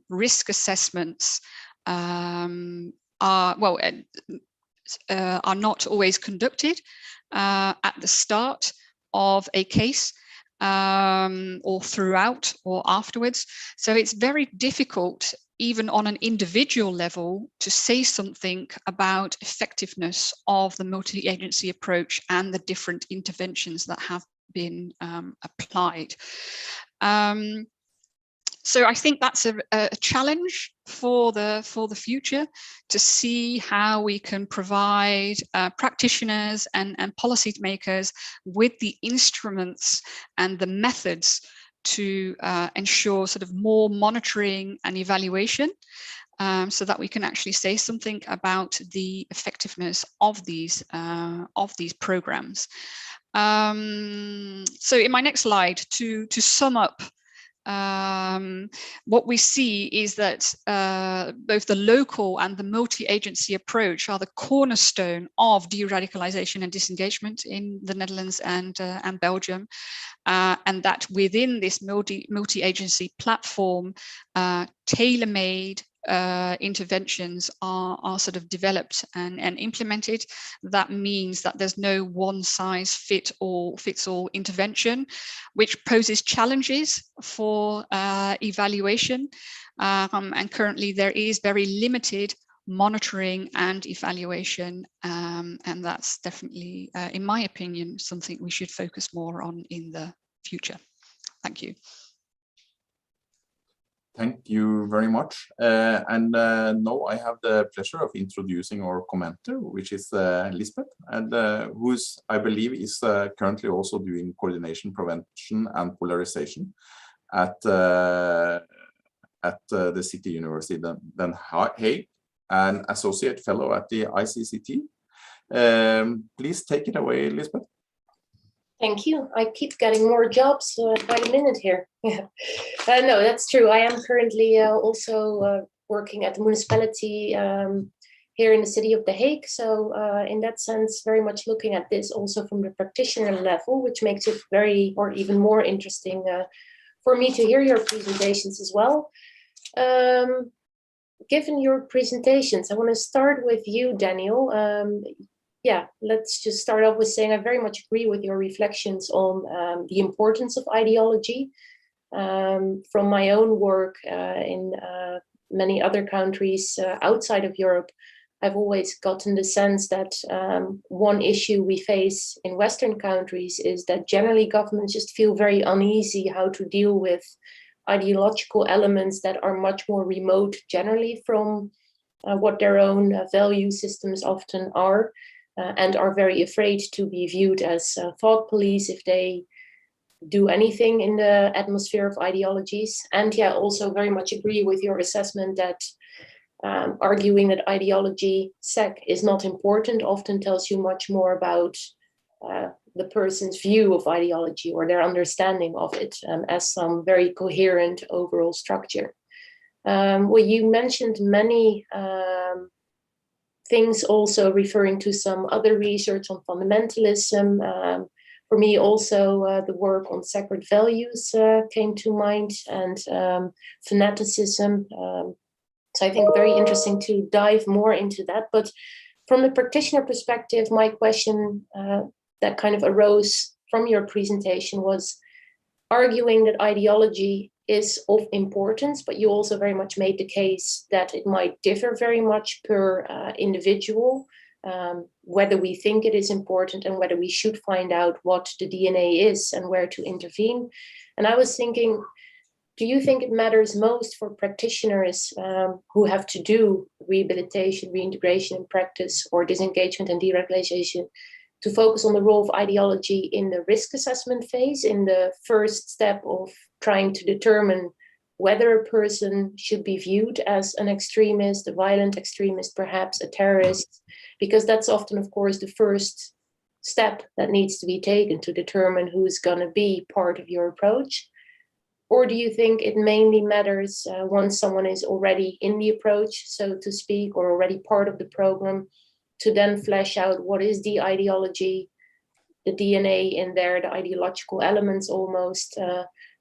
risk assessments are not always conducted at the start of a case, or throughout or afterwards. So it's very difficult, even on an individual level, to say something about effectiveness of the multi-agency approach and the different interventions that have been applied. So I think that's a challenge for the future, to see how we can provide practitioners and policymakers with the instruments and the methods to ensure sort of more monitoring and evaluation, so that we can actually say something about the effectiveness of these programs. So in my next slide, to sum up, what we see is that both the local and the multi-agency approach are the cornerstone of de-radicalisation and disengagement in the Netherlands and Belgium, and that within this multi-agency platform, tailor-made interventions are sort of developed and implemented. That means that there's no one size fits all intervention, which poses challenges for evaluation. And currently there is very limited monitoring and evaluation, and that's definitely, in my opinion, something we should focus more on in the future. Thank you. Thank you very much. And now I have the pleasure of introducing our commenter, which is Liesbeth, and who's, I believe, is currently also doing coordination, prevention, and polarization at the City University Den Haag, an associate fellow at the ICCT. Please take it away, Liesbeth. Thank you. I keep getting more jobs by the minute here. No, that's true. I am currently also working at the municipality here in the city of The Hague. So in that sense, very much looking at this also from the practitioner level, which makes it very, or even more interesting for me to hear your presentations as well. Given your presentations, I want to start with you, Daniel. Yeah, let's just start off with saying I very much agree with your reflections on the importance of ideology. From my own work in many other countries outside of Europe, I've always gotten the sense that one issue we face in Western countries is that generally governments just feel very uneasy how to deal with ideological elements that are much more remote generally from what their own value systems often are. And are very afraid to be viewed as thought police if they do anything in the atmosphere of ideologies. And yeah, also very much agree with your assessment that arguing that ideology sec is not important often tells you much more about the person's view of ideology or their understanding of it as some very coherent overall structure. Well, you mentioned many things also referring to some other research on fundamentalism. For me, also the work on sacred values came to mind, and fanaticism. So I think very interesting to dive more into that. But from the practitioner perspective, my question that kind of arose from your presentation was arguing that ideology is of importance, but you also very much made the case that it might differ very much per individual, whether we think it is important and whether we should find out what the DNA is and where to intervene. And I was thinking, do you think it matters most for practitioners who have to do rehabilitation, reintegration in practice, or disengagement and deradicalization, to focus on the role of ideology in the risk assessment phase, in the first step of trying to determine whether a person should be viewed as an extremist, a violent extremist, perhaps a terrorist, because that's often, of course, the first step that needs to be taken to determine who's going to be part of your approach? Or do you think it mainly matters once someone is already in the approach, so to speak, or already part of the program, to then flesh out what is the ideology, the DNA in there, the ideological elements almost,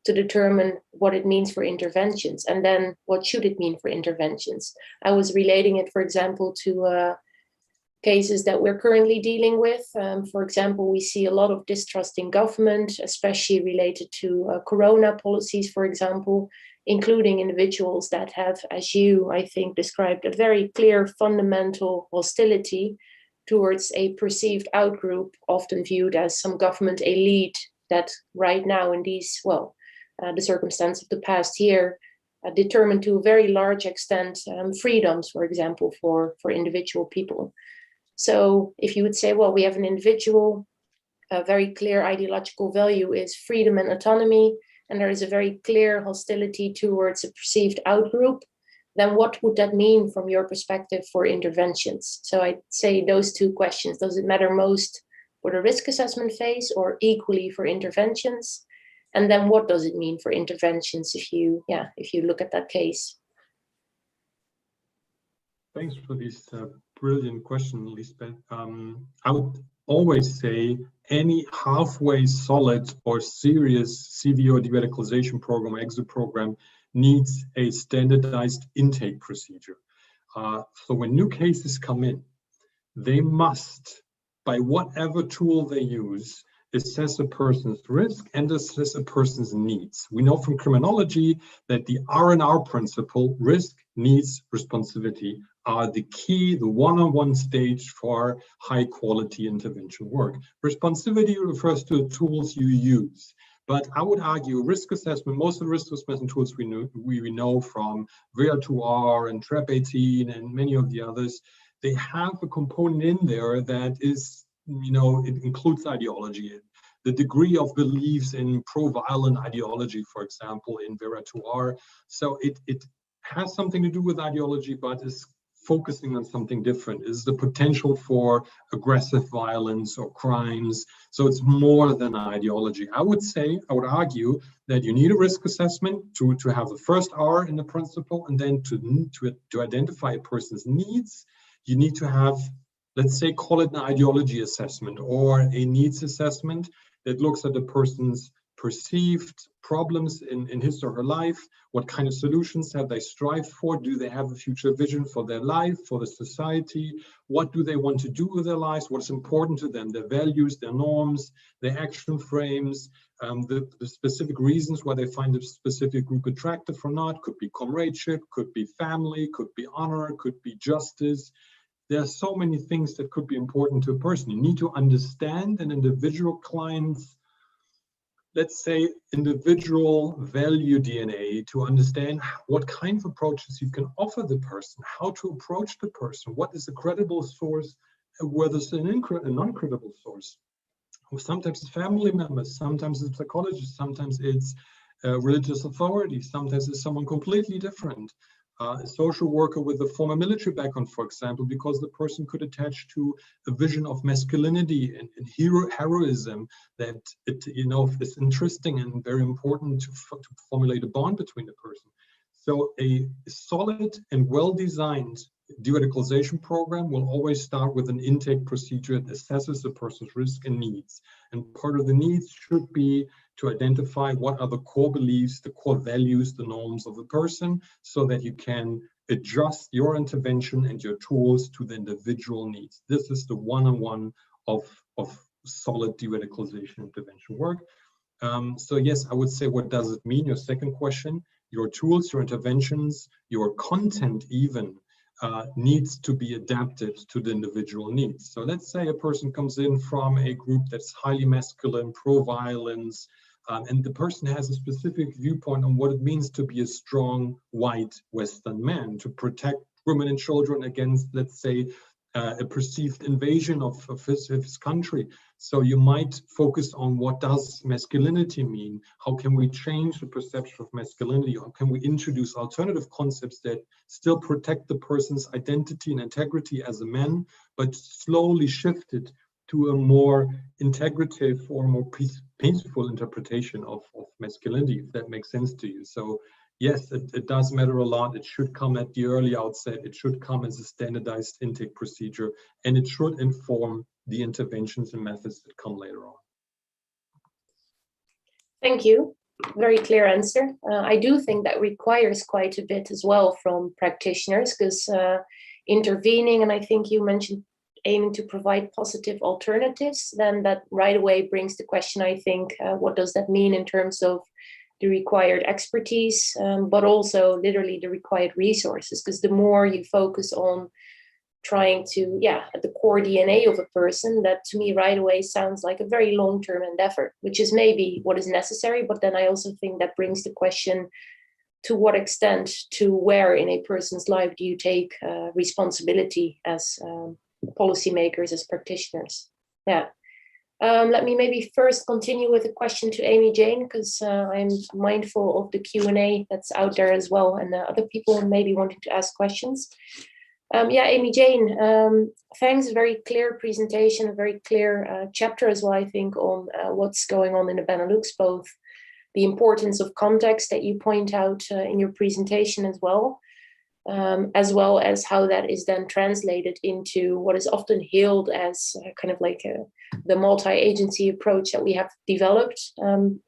to determine what it means for interventions, and then what should it mean for interventions? I was relating it, for example, to cases that we're currently dealing with. For example, we see a lot of distrust in government, especially related to corona policies, for example, including individuals that have, as you, I think, described, a very clear fundamental hostility towards a perceived outgroup, often viewed as some government elite that right now in these, the circumstance of the past year, determined to a very large extent freedoms, for example, for individual people. So if you would say, well, we have an individual, a very clear ideological value is freedom and autonomy, and there is a very clear hostility towards a perceived outgroup, then what would that mean from your perspective for interventions? So I'd say those two questions. Does it matter most for the risk assessment phase or equally for interventions? And then what does it mean for interventions if you look at that case? Thanks for this brilliant question, Liesbeth. I would always say any halfway solid or serious CVO de-radicalization program or exit program needs a standardized intake procedure. So when new cases come in, they must, by whatever tool they use, assess a person's risk and assess a person's needs. We know from criminology that the R&R principle, risk, needs, responsivity, are the key, the one-on-one stage for high-quality intervention work. Responsivity refers to the tools you use. But I would argue risk assessment, most of the risk assessment tools we know from VR2R and TRAP18 and many of the others, they have a component in there that is, it includes ideology. The degree of beliefs in pro-violent ideology, for example, in VR2R. So it has something to do with ideology, but is focusing on something different, is the potential for aggressive violence or crimes. So it's more than ideology. I would argue that you need a risk assessment to have the first R in the principle, and then to identify a person's needs, you need to have, let's say, call it an ideology assessment or a needs assessment that looks at the person's perceived problems in his or her life. What kind of solutions have they strived for? Do they have a future vision for their life, for the society? What do they want to do with their lives? What's important to them? Their values, their norms, their action frames, the specific reasons why they find a specific group attractive or not. Could be comradeship, could be family, could be honor, could be justice. There are so many things that could be important to a person. You need to understand an individual client's, let's say, individual value DNA to understand what kind of approaches you can offer the person, how to approach the person, what is a credible source, whether it's a non-credible source. Sometimes it's family members, sometimes it's psychologists, sometimes it's religious authority, sometimes it's someone completely different. A social worker with a former military background, for example, because the person could attach to a vision of masculinity and heroism that is interesting and very important to formulate a bond between the person. So a solid and well-designed de-radicalization program will always start with an intake procedure that assesses the person's risk and needs. And part of the needs should be to identify what are the core beliefs, the core values, the norms of the person, so that you can adjust your intervention and your tools to the individual needs. This is the one-on-one of solid de-radicalization intervention work. So yes, I would say, what does it mean? Your second question, your tools, your interventions, your content even needs to be adapted to the individual needs. So let's say a person comes in from a group that's highly masculine, pro-violence, and the person has a specific viewpoint on what it means to be a strong, white, Western man, to protect women and children against, let's say, a perceived invasion of his country. So you might focus on, what does masculinity mean? How can we change the perception of masculinity? How can we introduce alternative concepts that still protect the person's identity and integrity as a man, but slowly shift it to a more integrative or more peaceful interpretation of masculinity, if that makes sense to you. So yes, it does matter a lot. It should come at the early outset. It should come as a standardized intake procedure, and it should inform the interventions and methods that come later on. Thank you. Very clear answer. I do think that requires quite a bit as well from practitioners, because intervening, and I think you mentioned aiming to provide positive alternatives, then that right away brings the question, I think, what does that mean in terms of the required expertise, but also literally the required resources, because the more you focus on trying to, at the core DNA of a person, that to me right away sounds like a very long-term endeavor, which is maybe what is necessary. But then I also think that brings the question, to what extent, to where in a person's life do you take responsibility as policymakers, as practitioners? Let me maybe first continue with a question to Amy Jane, because I'm mindful of the Q&A that's out there as well, and other people maybe wanting to ask questions. Amy Jane, thanks. Very clear presentation, a very clear chapter as well, I think, on what's going on in the Benelux, both the importance of context that you point out in your presentation as well as how that is then translated into what is often hailed as kind of like the multi-agency approach that we have developed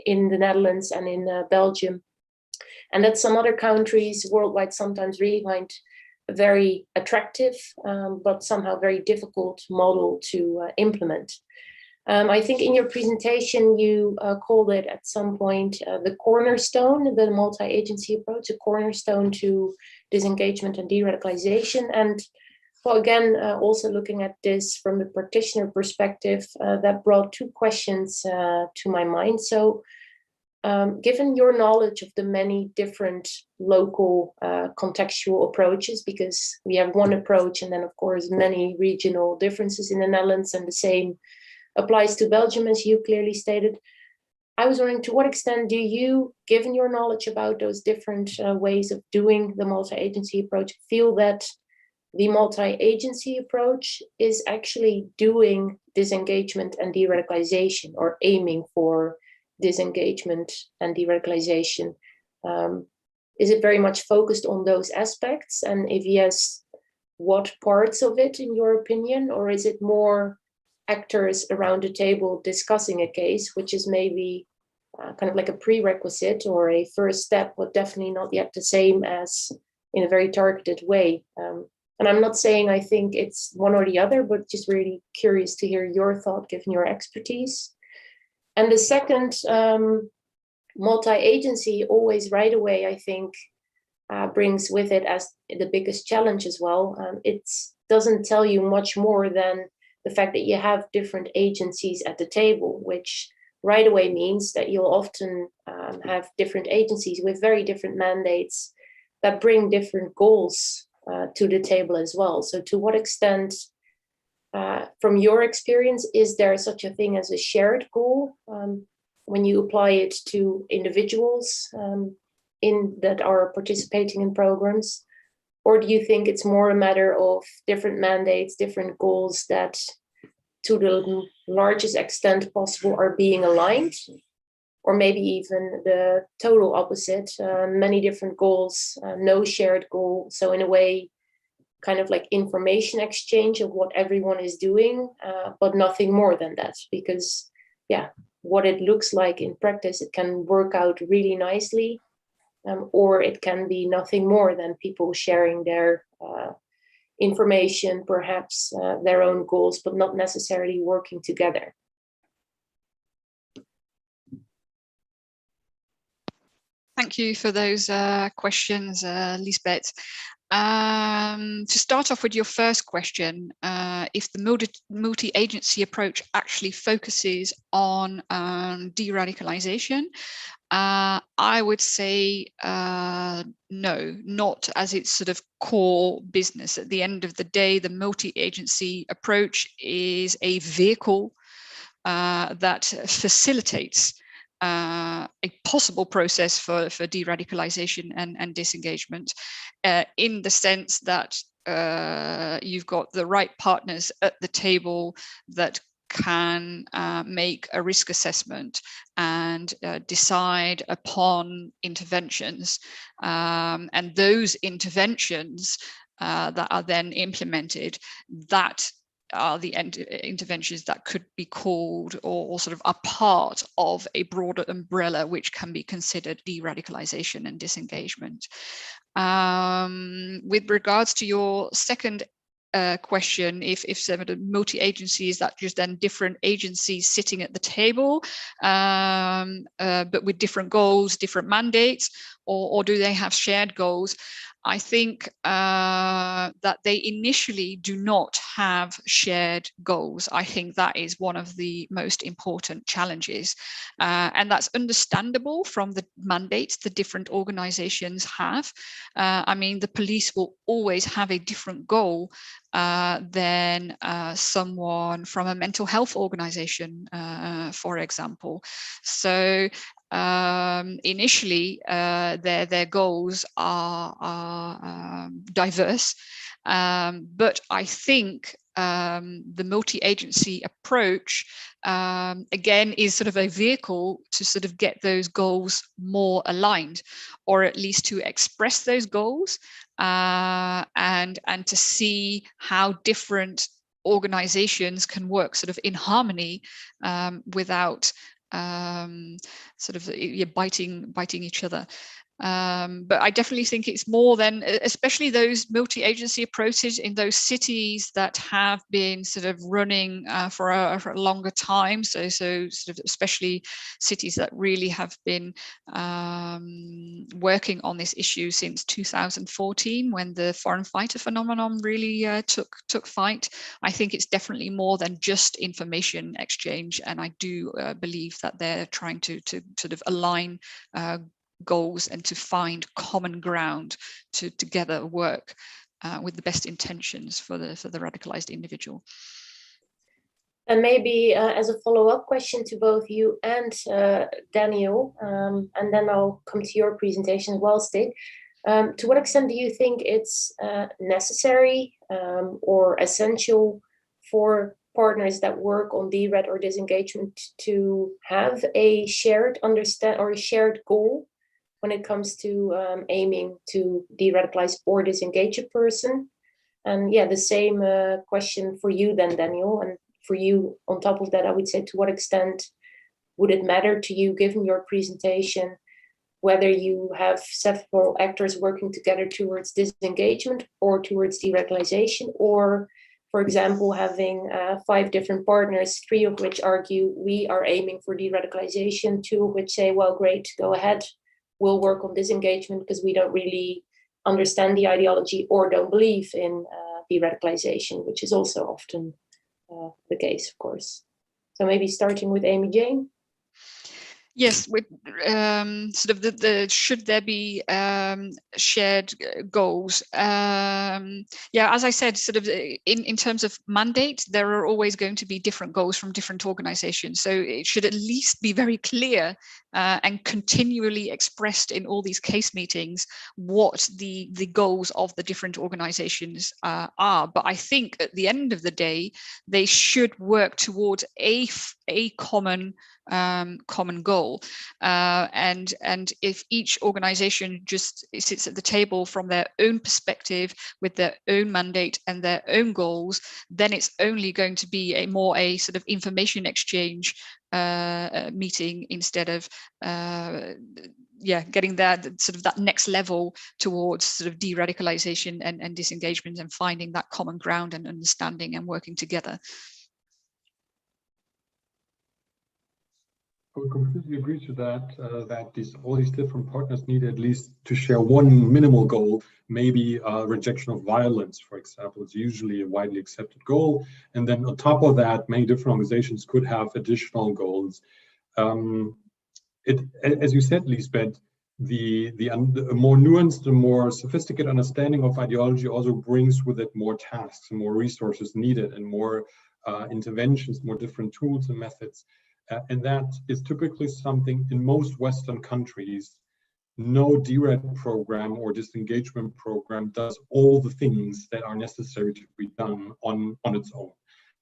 in the Netherlands and in Belgium, and that some other countries worldwide sometimes really find a very attractive but somehow very difficult model to implement. I think in your presentation you called it at some point the cornerstone, the multi-agency approach, a cornerstone to disengagement and de-radicalization. And well, again, also looking at this from the practitioner perspective, that brought two questions to my mind. So given your knowledge of the many different local contextual approaches, because we have one approach and then of course many regional differences in the Netherlands, and the same applies to Belgium, as you clearly stated, I was wondering, to what extent do you, given your knowledge about those different ways of doing the multi-agency approach, feel that the multi-agency approach is actually doing disengagement and de-radicalization, or aiming for disengagement and de-radicalization? Is it very much focused on those aspects? And if yes, what parts of it, in your opinion? Or is it more actors around the table discussing a case, which is maybe kind of like a prerequisite or a first step, but definitely not yet the same as in a very targeted way? And I'm not saying I think it's one or the other, but just really curious to hear your thought, given your expertise. And the second, multi-agency always right away, I think, brings with it as the biggest challenge as well. It doesn't tell you much more than the fact that you have different agencies at the table, which right away means that you'll often have different agencies with very different mandates that bring different goals to the table as well. So to what extent, from your experience, is there such a thing as a shared goal when you apply it to individuals that are participating in programs? Or do you think it's more a matter of different mandates, different goals that to the largest extent possible are being aligned? Or maybe even the total opposite, many different goals, no shared goal. So in a way, kind of like information exchange of what everyone is doing, but nothing more than that. Because, yeah, what it looks like in practice, it can work out really nicely, or it can be nothing more than people sharing their information, perhaps their own goals, but not necessarily working together. Thank you for those questions, Liesbeth. To start off with your first question, if the multi-agency approach actually focuses on de-radicalization, I would say no, not as its sort of core business. At the end of the day, the multi-agency approach is a vehicle that facilitates a possible process for de-radicalization and disengagement, in the sense that you've got the right partners at the table that can make a risk assessment and decide upon interventions, and those interventions that are then implemented, that are the interventions that could be called or sort of a part of a broader umbrella which can be considered de-radicalization and disengagement. With regards to your second question, if some of the multi-agency is that just then different agencies sitting at the table, but with different goals, different mandates, or do they have shared goals? I think that they initially do not have shared goals. I think that is one of the most important challenges. And that's understandable from the mandates the different organizations have. I mean, the police will always have a different goal than someone from a mental health organization, for example. So initially, their goals are diverse, but I think the multi-agency approach, again, is sort of a vehicle to sort of get those goals more aligned, or at least to express those goals, and to see how different organizations can work sort of in harmony, without sort of biting each other. But I definitely think it's more than, especially those multi-agency approaches in those cities that have been sort of running for a longer time. So sort of especially cities that really have been working on this issue since 2014, when the foreign fighter phenomenon really took fight. I think it's definitely more than just information exchange, and I do believe that they're trying to sort of align goals and to find common ground to together work with the best intentions for the radicalized individual. And maybe as a follow-up question to both you and Daniel, and then I'll come to your presentation as well, Stig. To what extent do you think it's necessary or essential for partners that work on de-rad or disengagement to have a shared understand or a shared goal when it comes to aiming to de-radicalize or disengage a person? And yeah, the same question for you then, Daniel. And for you, on top of that, I would say, to what extent would it matter to you, given your presentation, whether you have several actors working together towards disengagement or towards de-radicalization, or, for example, having 5 different partners, 3 of which argue we are aiming for de-radicalization, 2 of which say, well, great, go ahead, we'll work on disengagement because we don't really understand the ideology or don't believe in de-radicalization, which is also often the case, of course. So maybe starting with Amy Jane. Yes, with sort of the should there be shared goals? Yeah, as I said, sort of in terms of mandate, there are always going to be different goals from different organizations. So it should at least be very clear and continually expressed in all these case meetings what the goals of the different organizations are. But I think at the end of the day, they should work towards a a common goal, and if each organization just sits at the table from their own perspective with their own mandate and their own goals, then it's only going to be a sort of information exchange meeting instead of getting that sort of that next level towards sort of de-radicalization and disengagement and finding that common ground and understanding and working together. I would completely agree to that, that all these different partners need at least to share one minimal goal, maybe rejection of violence, for example. It's usually a widely accepted goal. And then on top of that, many different organizations could have additional goals. As you said, Liesbeth, the more nuanced, the more sophisticated understanding of ideology also brings with it more tasks and more resources needed and more interventions, more different tools and methods. And that is typically something in most Western countries. No DRAD program or disengagement program does all the things that are necessary to be done on its own.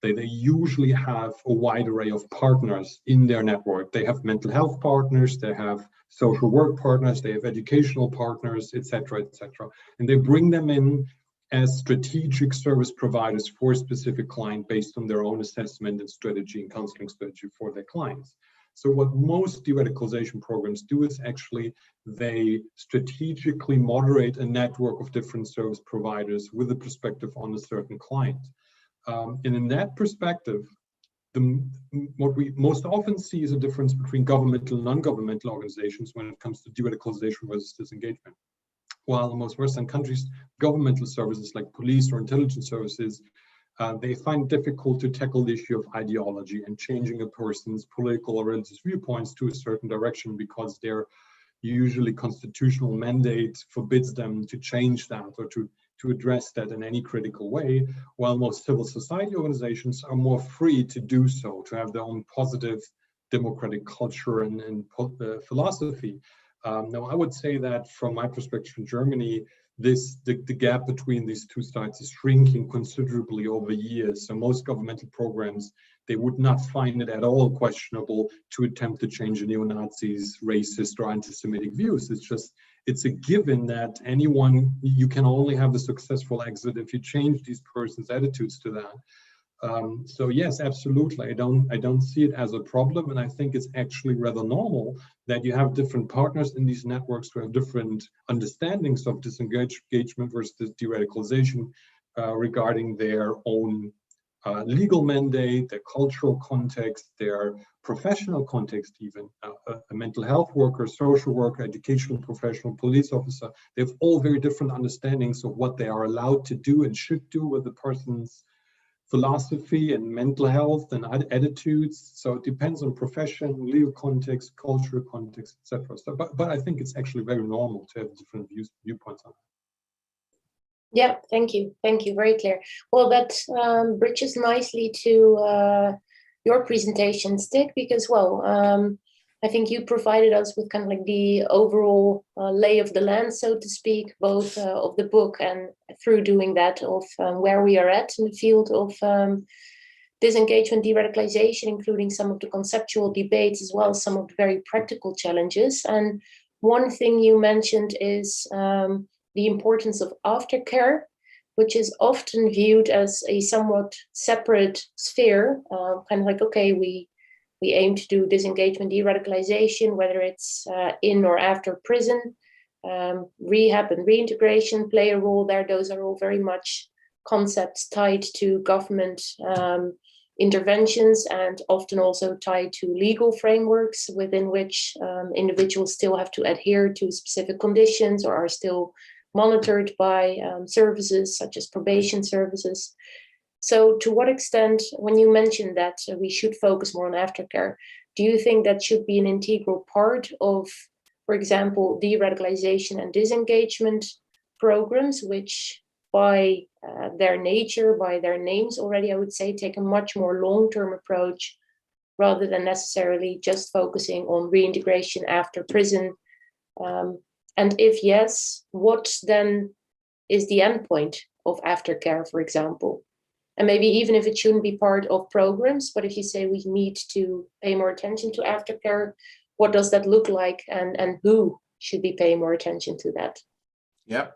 They usually have a wide array of partners in their network. They have mental health partners, they have social work partners, they have educational partners, etc., etc. And they bring them in as strategic service providers for a specific client based on their own assessment and strategy and counseling strategy for their clients. So what most de-radicalization programs do is actually they strategically moderate a network of different service providers with a perspective on a certain client. And in that perspective, what we most often see is a difference between governmental and non-governmental organizations when it comes to de-radicalization versus disengagement. While in most Western countries, governmental services like police or intelligence services, they find it difficult to tackle the issue of ideology and changing a person's political or religious viewpoints to a certain direction because their usually constitutional mandate forbids them to change that or to address that in any critical way, while most civil society organizations are more free to do so, to have their own positive democratic culture and philosophy. Now, I would say that from my perspective in Germany, the gap between these two sides is shrinking considerably over years. So most governmental programs, they would not find it at all questionable to attempt to change a neo-Nazis, racist or anti-Semitic views. It's a given that you can only have a successful exit if you change these persons' attitudes to that. So yes, absolutely. I don't see it as a problem, and I think it's actually rather normal that you have different partners in these networks who have different understandings of disengagement versus de-radicalization regarding their own legal mandate, their cultural context, their professional context, even a mental health worker, social worker, educational professional, police officer. They have all very different understandings of what they are allowed to do and should do with the person's philosophy and mental health and attitudes. So it depends on profession, legal context, cultural context, etc. So, but I think it's actually very normal to have different viewpoints on it. Yeah, thank you. Thank you. Very clear. Well, that bridges nicely to your presentation, Stig, because, well, I think you provided us with kind of like the overall lay of the land, so to speak, both of the book and through doing that of where we are at in the field of disengagement, de-radicalization, including some of the conceptual debates as well as some of the very practical challenges. And one thing you mentioned is the importance of aftercare, which is often viewed as a somewhat separate sphere, kind of like, okay, we aim to do disengagement, de-radicalization, whether it's in or after prison, rehab and reintegration play a role there. Those are all very much concepts tied to government interventions and often also tied to legal frameworks within which individuals still have to adhere to specific conditions or are still monitored by services such as probation services. So to what extent, when you mentioned that we should focus more on aftercare, do you think that should be an integral part of, for example, de-radicalization and disengagement programs, which by their nature, by their names already, I would say, take a much more long-term approach rather than necessarily just focusing on reintegration after prison? And if yes, what then is the endpoint of aftercare, for example? And maybe even if it shouldn't be part of programs, but if you say we need to pay more attention to aftercare, what does that look like, and who should be paying more attention to that? Yeah,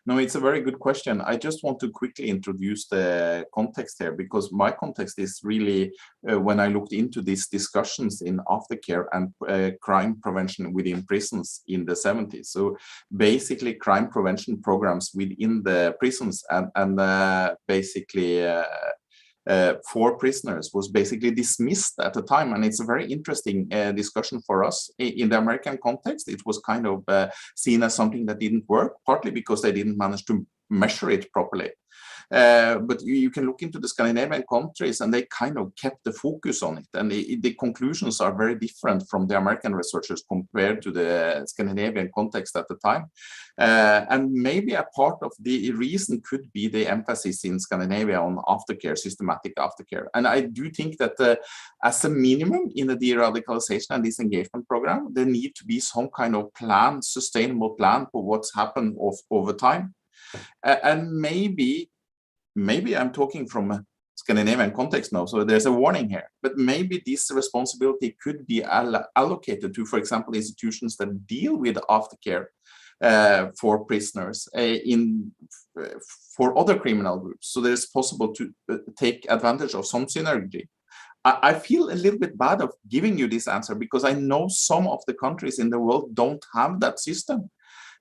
no, it's a very good question. I just want to quickly introduce the context here, because my context is really when I looked into these discussions in aftercare and crime prevention within prisons in the 70s. So basically crime prevention programs within the prisons and basically for prisoners was basically dismissed at the time. And it's a very interesting discussion for us. In the American context, it was kind of seen as something that didn't work, partly because they didn't manage to measure it properly. But you can look into the Scandinavian countries and they kind of kept the focus on it. And the conclusions are very different from the American researchers compared to the Scandinavian context at the time. And maybe a part of the reason could be the emphasis in Scandinavia on aftercare, systematic aftercare. And I do think that as a minimum in the deradicalisation and disengagement program, there need to be some kind of plan, sustainable plan for what's happened over time. And maybe I'm talking from a Scandinavian context now, so there's a warning here, but maybe this responsibility could be allocated to, for example, institutions that deal with aftercare for prisoners for other criminal groups. So there's possible to take advantage of some synergy. I feel a little bit bad of giving you this answer because I know some of the countries in the world don't have that system.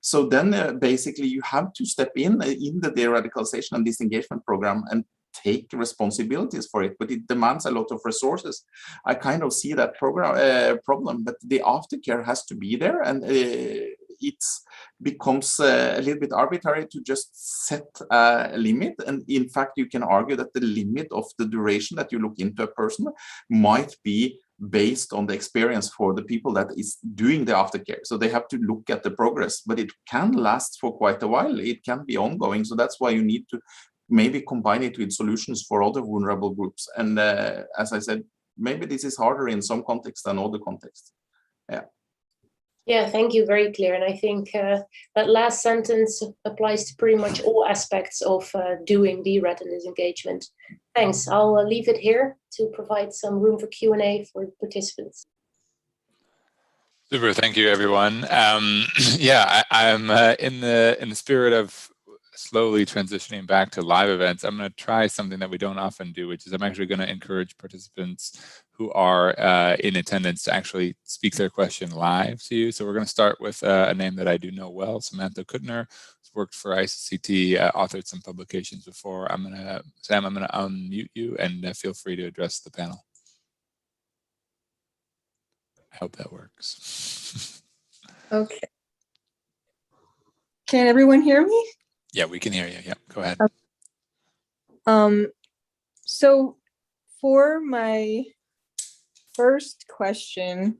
So then basically you have to step in the deradicalisation and disengagement program and take responsibilities for it, but it demands a lot of resources. I kind of see that problem, but the aftercare has to be there, and it becomes a little bit arbitrary to just set a limit. And in fact, you can argue that the limit of the duration that you look into a person might be based on the experience for the people that is doing the aftercare. So they have to look at the progress, but it can last for quite a while. It can be ongoing. So that's why you need to maybe combine it with solutions for other vulnerable groups. And as I said, maybe this is harder in some contexts than other contexts. Yeah. Yeah, thank you. Very clear. And I think that last sentence applies to pretty much all aspects of doing derad and disengagement. Thanks. I'll leave it here to provide some room for Q&A for participants. Super. Thank you, everyone. Yeah, I'm in the spirit of slowly transitioning back to live events. I'm going to try something that we don't often do, which is I'm actually going to encourage participants who are in attendance to actually speak their question live to you. So we're going to start with a name that I do know well, Samantha Kuttner, who's worked for ICCT, authored some publications before. Sam, I'm going to unmute you and feel free to address the panel. I hope that works. Okay. Can everyone hear me? Yeah, we can hear you. Yeah, go ahead. So for my first question,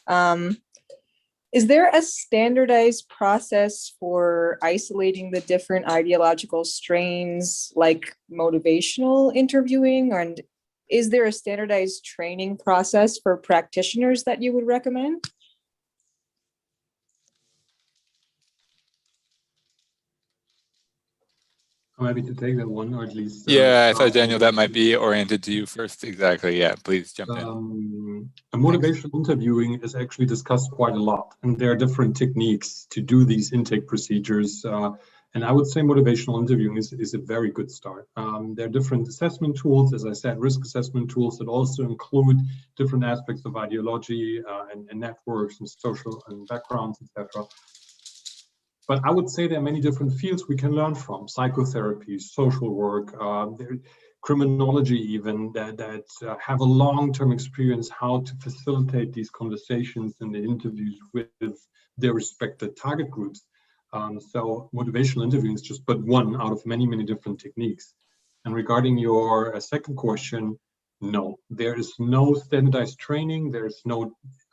is there a standardized process for isolating the different ideological strains, like motivational interviewing? And is there a standardized training process for practitioners that you would recommend? I'm happy to take that one, or at least. Yeah, I thought, Daniel, that might be oriented to you first. Exactly. Yeah, please jump in. Motivational interviewing is actually discussed quite a lot, and there are different techniques to do these intake procedures. And I would say motivational interviewing is a very good start. There are different assessment tools, as I said, risk assessment tools that also include different aspects of ideology and networks and social and backgrounds, etc. But I would say there are many different fields we can learn from: psychotherapy, social work, criminology, even that have a long-term experience how to facilitate these conversations and the interviews with their respective target groups. So motivational interviewing is just but one out of many, many different techniques. And regarding your second question, no, there is no standardized training.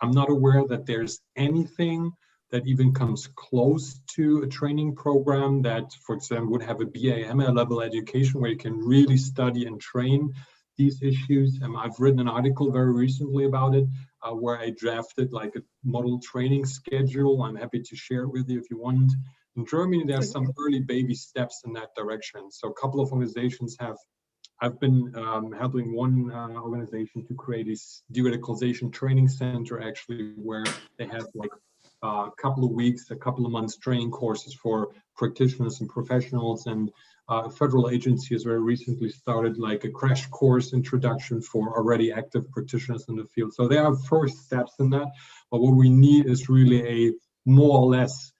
I'm not aware that there's anything that even comes close to a training program that, for example, would have a BA/MA level education where you can really study and train these issues. I've written an article very recently about it where I drafted like a model training schedule. I'm happy to share it with you if you want. In Germany, there's some early baby steps in that direction. So a couple of organizations have I've been helping one organization to create this de-radicalization training center, actually, where they have like a couple of weeks, a couple of months training courses for practitioners and professionals. And a federal agency has very recently started like a crash course introduction for already active practitioners in the field. So there are first steps in that, but what we need is really a more or less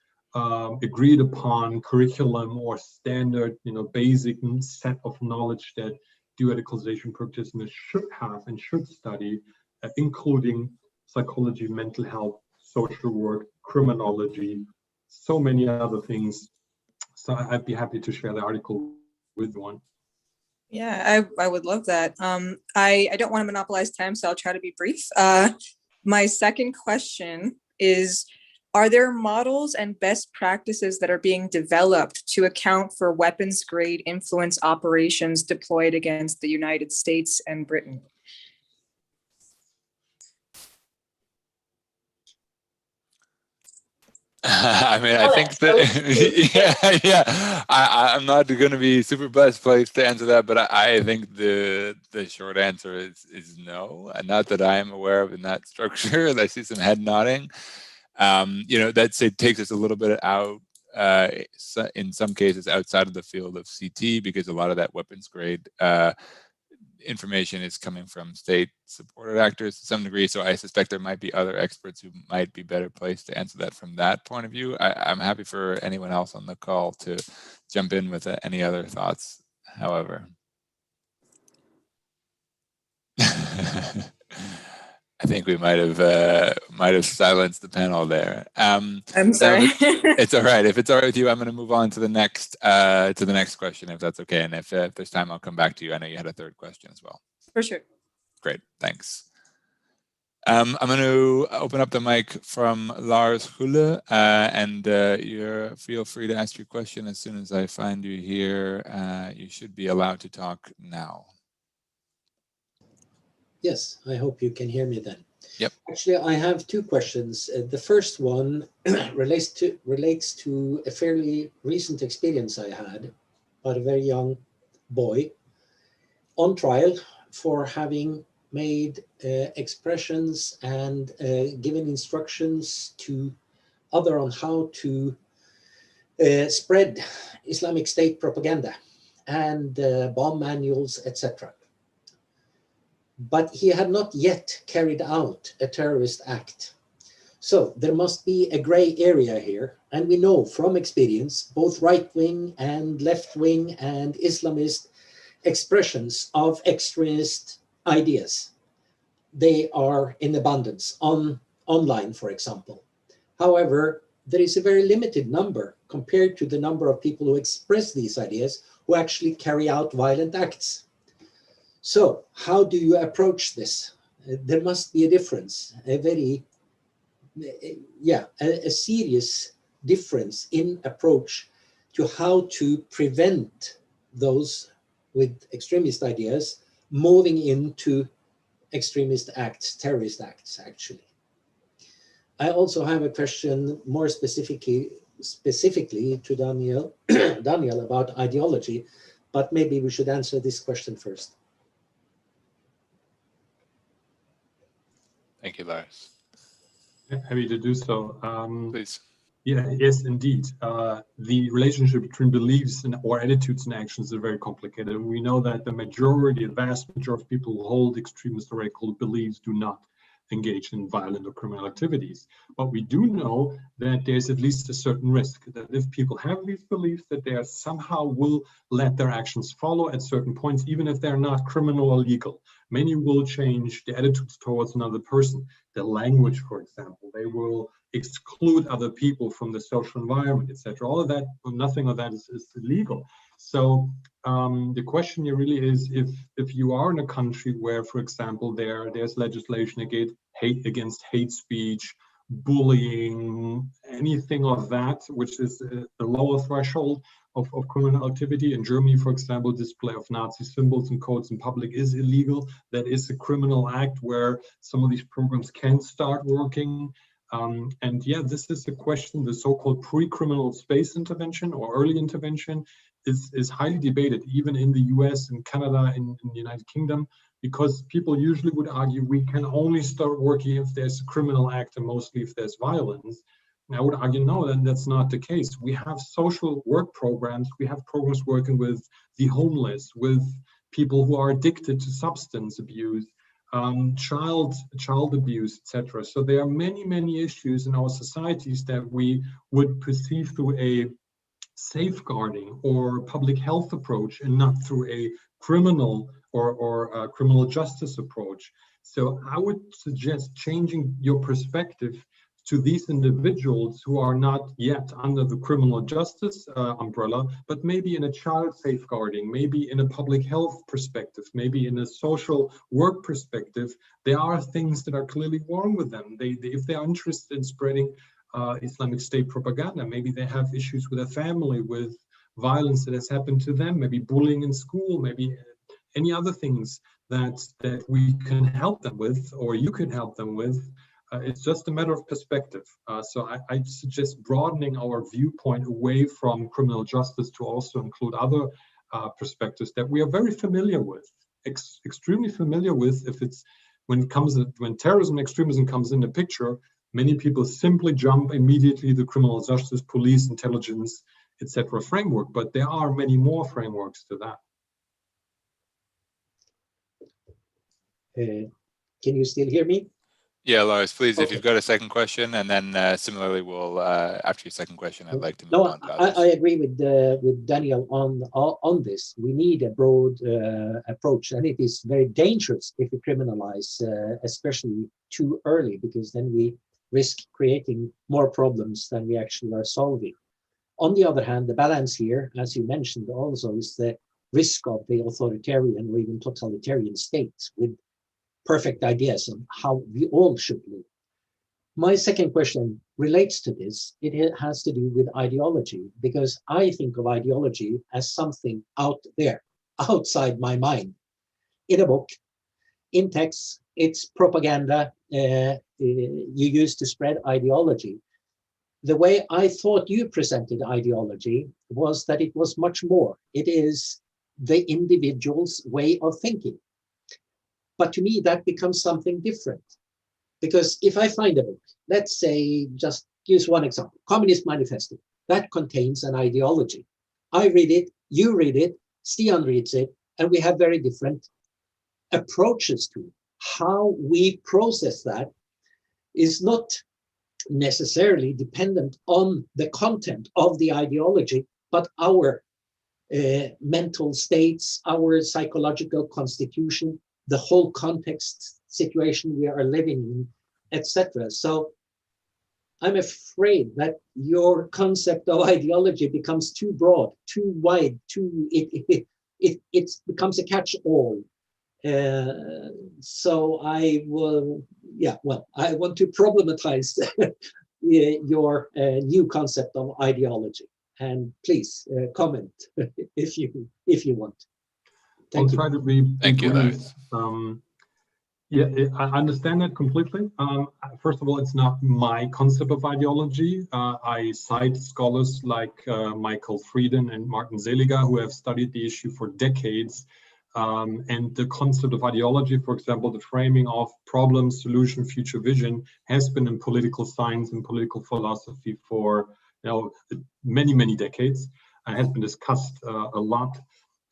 agreed upon curriculum or standard, basic set of knowledge that de-radicalization practitioners should have and should study, including psychology, mental health, social work, criminology, so many other things. So I'd be happy to share the article with one. Yeah, I would love that. I don't want to monopolize time, so I'll try to be brief. My second question is, are there models and best practices that are being developed to account for weapons-grade influence operations deployed against the United States and Britain? I mean, I think that, I'm not going to be super best placed to answer that, but I think the short answer is no, and not that I am aware of in that structure. I see some head nodding. That takes us a little bit out, in some cases, outside of the field of CT, because a lot of that weapons grade information is coming from state-supported actors to some degree. So I suspect there might be other experts who might be better placed to answer that from that point of view. I'm happy for anyone else on the call to jump in with any other thoughts, however. I think we might have silenced the panel there. I'm sorry. It's all right. If it's all right with you, I'm going to move on to the next question, if that's okay. And if there's time, I'll come back to you. I know you had a third question as well. For sure. Great, thanks. I'm going to open up the mic from Lars Hulle, and feel free to ask your question as soon as I find you here. You should be allowed to talk now. Yes, I hope you can hear me then. Yep. Actually, I have two questions. The first one relates to a fairly recent experience I had about a very young boy on trial for having made expressions and given instructions to others on how to spread Islamic State propaganda and bomb manuals, etc. But he had not yet carried out a terrorist act. So there must be a gray area here. And we know from experience, both right-wing and left-wing and Islamist expressions of extremist ideas. They are in abundance online, for example. However, there is a very limited number compared to the number of people who express these ideas who actually carry out violent acts. So how do you approach this? There must be a difference, a serious difference in approach to how to prevent those with extremist ideas moving into extremist acts, terrorist acts, actually. I also have a question more specifically to Daniel about ideology, but maybe we should answer this question first. Thank you, Lars. Happy to do so. Please. Yeah, yes, indeed. The relationship between beliefs or attitudes and actions is very complicated. We know that the vast majority of people who hold extremist or radical beliefs do not engage in violent or criminal activities. But we do know that there's at least a certain risk that if people have these beliefs, that they somehow will let their actions follow at certain points, even if they're not criminal or legal. Many will change the attitudes towards another person, the language, for example. They will exclude other people from the social environment, etc. All of that, nothing of that is illegal. So the question here really is, if you are in a country where, for example, there's legislation against hate speech, bullying, anything of that, which is the lower threshold of criminal activity. In Germany, for example, display of Nazi symbols and codes in public is illegal. That is a criminal act where some of these programs can start working. And yeah, this is a question, the so-called pre-criminal space intervention or early intervention is highly debated, even in the US and Canada and in the United Kingdom, because people usually would argue we can only start working if there's a criminal act and mostly if there's violence. And I would argue, no, then that's not the case. We have social work programs. We have programs working with the homeless, with people who are addicted to substance abuse, child abuse, etc. So there are many issues in our societies that we would perceive through a safeguarding or public health approach and not through a criminal or a criminal justice approach. So I would suggest changing your perspective to these individuals who are not yet under the criminal justice umbrella, but maybe in a child safeguarding, maybe in a public health perspective, maybe in a social work perspective. There are things that are clearly wrong with them. If they are interested in spreading Islamic State propaganda, maybe they have issues with their family, with violence that has happened to them, maybe bullying in school, maybe any other things that we can help them with, or you can help them with. It's just a matter of perspective. So I suggest broadening our viewpoint away from criminal justice to also include other perspectives that we are very familiar with, extremely familiar with. If it's when terrorism, extremism comes in the picture, many people simply jump immediately the criminal justice, police, intelligence, etc. framework, but there are many more frameworks to that. Can you still hear me? Yeah, Lars, please, Okay. if you've got a second question, and then similarly, we'll after your second question, I'd like to move No, on to others. I agree with Daniel on this. We need a broad approach, and it is very dangerous if we criminalize, especially too early, because then we risk creating more problems than we actually are solving. On the other hand, the balance here, as you mentioned, also is the risk of the authoritarian or even totalitarian states with perfect ideas on how we all should live. My second question relates to this. It has to do with ideology, because I think of ideology as something out there, outside my mind. In a book, in text, it's propaganda you use to spread ideology. The way I thought you presented ideology was that it was much more. It is the individual's way of thinking. But to me, that becomes something different. Because if I find a book, let's say, just use one example, Communist Manifesto, that contains an ideology. I read it, you read it, Stian reads it, and we have very different approaches to it. How we process that is not necessarily dependent on the content of the ideology, but our mental states, our psychological constitution, the whole context situation we are living in, etc. So I'm afraid that your concept of ideology becomes too broad, too wide, it becomes a catch-all. So I will, I want to problematize your new concept of ideology. And please comment if you want. I'll try to be brief. Yeah, I understand that completely. First of all, it's not my concept of ideology. I cite scholars like Michael Frieden and Martin Seliger, who have studied the issue for decades. And the concept of ideology, for example, the framing of problem, solution, future vision, has been in political science and political philosophy for many decades, and has been discussed a lot.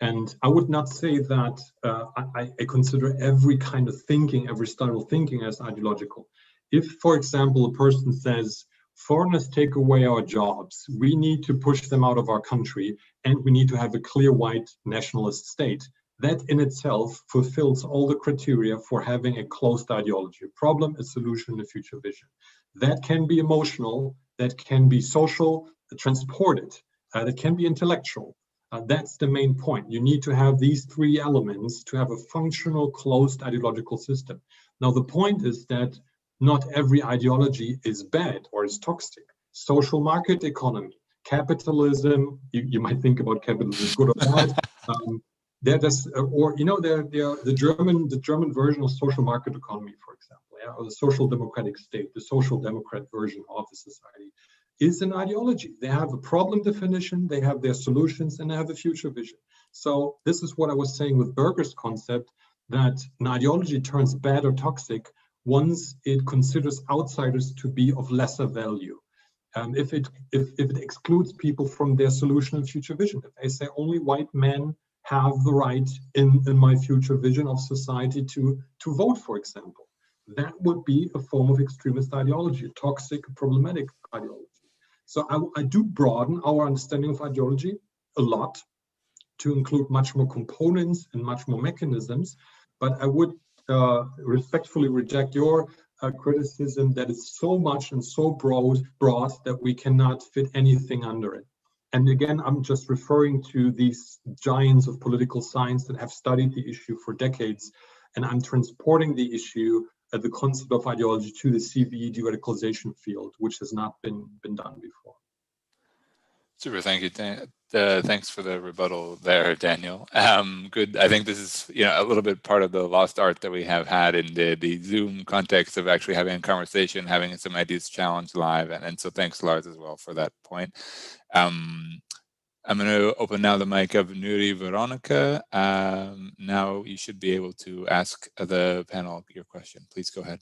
And I would not say that I consider every kind of thinking, every style of thinking as ideological. If, for example, a person says, foreigners take away our jobs, we need to push them out of our country, and we need to have a clear white nationalist state, that in itself fulfills all the criteria for having a closed ideology, a problem, a solution, a future vision. That can be emotional, that can be social, transported, that can be intellectual. That's the main point. You need to have these three elements to have a functional, closed ideological system. Now, the point is that not every ideology is bad or is toxic. Social market economy, capitalism, you might think about capitalism as good or bad. The German version of social market economy, for example, or the social democratic state, the social democrat version of the society. is an ideology. They have a problem definition, they have their solutions, and they have a future vision. So this is what I was saying with Berger's concept, that an ideology turns bad or toxic once it considers outsiders to be of lesser value. If it excludes people from their solution and future vision, if they say only white men have the right in my future vision of society to vote, for example, that would be a form of extremist ideology, a toxic, problematic ideology. So I do broaden our understanding of ideology a lot to include much more components and much more mechanisms, but I would respectfully reject your criticism that it's so much and so broad that we cannot fit anything under it. And again, I'm just referring to these giants of political science that have studied the issue for decades, and I'm transporting the issue, the concept of ideology, to the CVE de-radicalization field, which has not been done before. Super, thank you. Thanks for the rebuttal there, Daniel. Good. I think this is, a little bit part of the lost art that we have had in the Zoom context of actually having a conversation, having some ideas challenged live, and so thanks, Lars, as well for that point. I'm going to open now the mic of Nuri Veronica. Now you should be able to ask the panel your question. Please go ahead.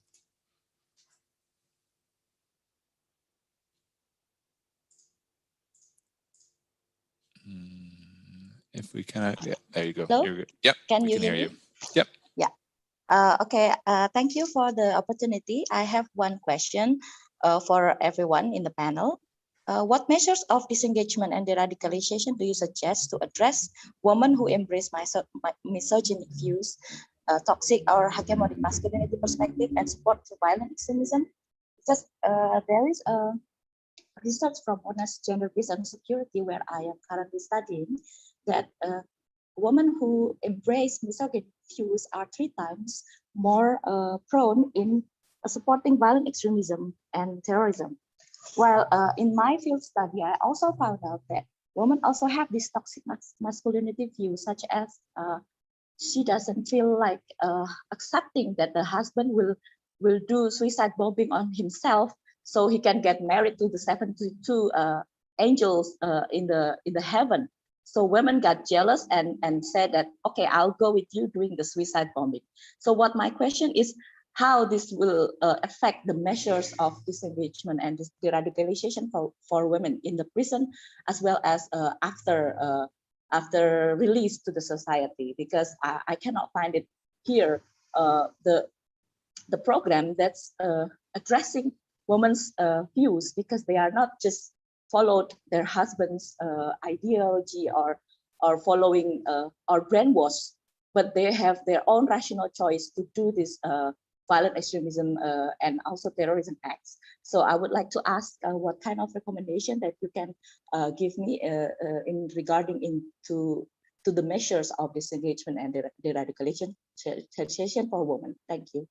If we cannot, yeah, there you go. Hello? You're good. Yep, Can we you can hear hear me? you. Yep. Yeah. Okay. Thank you for the opportunity. I have one question for everyone in the panel. What measures of disengagement and deradicalization do you suggest to address women who embrace misogynic views, toxic or hegemonic masculinity perspective, and support for violent extremism? Because there is a research from Honest Gender Peace and Security, where I am currently studying, that women who embrace misogynic views are 3 times more prone in supporting violent extremism and terrorism. While in my field study, I also found out that women also have these toxic masculinity views, such as she doesn't feel like accepting that the husband will do suicide bombing on himself so he can get married to the 72 angels in the heaven. So women got jealous and said that, okay, I'll go with you doing the suicide bombing. So what my question is, how this will affect the measures of disengagement and deradicalization for women in the prison, as well as after release to the society, because I cannot find it here, the program that's addressing women's views, because they are not just followed their husband's ideology or following or brainwash, but they have their own rational choice to do this violent extremism and also terrorism acts. So I would like to ask what kind of recommendation that you can give me in regarding into the measures of disengagement and deradicalization for women. Thank you.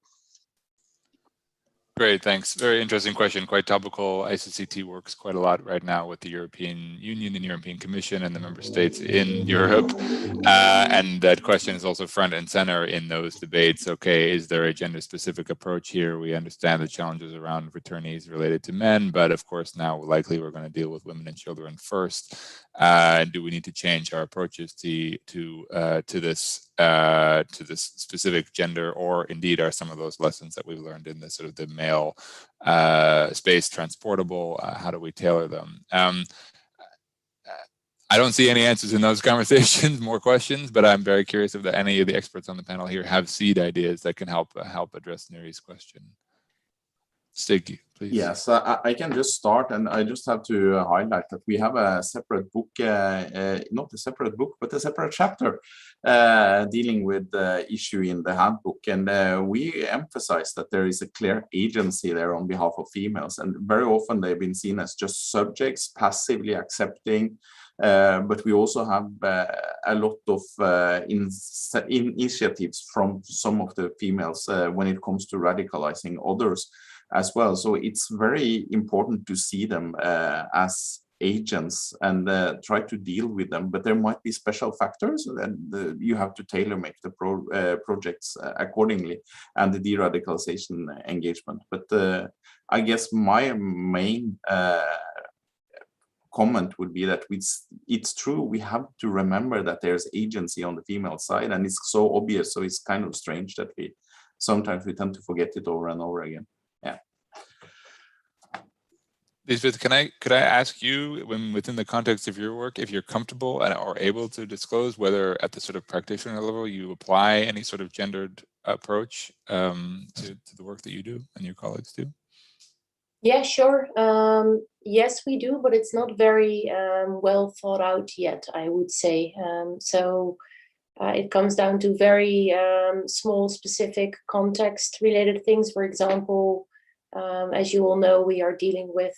Great, thanks. Very interesting question, quite topical. ICCT works quite a lot right now with the European Union and European Commission and the member states in Europe. And that question is also front and center in those debates. Okay, is there a gender-specific approach here? We understand the challenges around returnees related to men, but of course now likely we're going to deal with women and children first. Do we need to change our approaches to this specific gender, or indeed are some of those lessons that we've learned in the sort of the male space transportable? How do we tailor them? I don't see any answers in those conversations, more questions, but I'm very curious if any of the experts on the panel here have seed ideas that can help address Nuri's question. Stig, please. Yes, I can just start, and I just have to highlight that we have a separate book, not a separate book, but a separate chapter dealing with the issue in the handbook. And we emphasize that there is a clear agency there on behalf of females, and very often they've been seen as just subjects, passively accepting. But we also have a lot of initiatives from some of the females when it comes to radicalizing others as well. So it's very important to see them as agents and try to deal with them. But there might be special factors, and you have to tailor make the projects accordingly, and the de-radicalization engagement. But I guess my main comment would be that it's true, we have to remember that there's agency on the female side, and it's so obvious, so it's kind of strange that sometimes we tend to forget it over and over again. Yeah. Liesbeth, could I ask you, when within the context of your work, if you're comfortable or able to disclose whether at the sort of practitioner level you apply any sort of gendered approach to the work that you do and your colleagues do? Yeah, sure. Yes, we do, but it's not very well thought out yet, I would say. It comes down to very small, specific context-related things. For example, as you all know, we are dealing with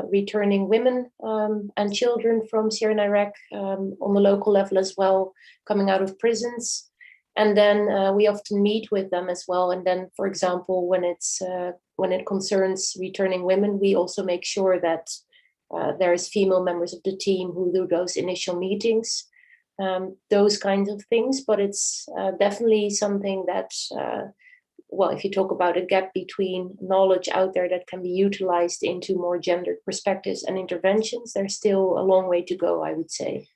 returning women and children from Syria and Iraq on the local level as well, coming out of prisons. And then we often meet with them as well. And then, for example, when it concerns returning women, we also make sure that there's female members of the team who do those initial meetings, those kinds of things. But it's definitely something that, well, if you talk about a gap between knowledge out there that can be utilized into more gendered perspectives and interventions, there's still a long way to go, I would say.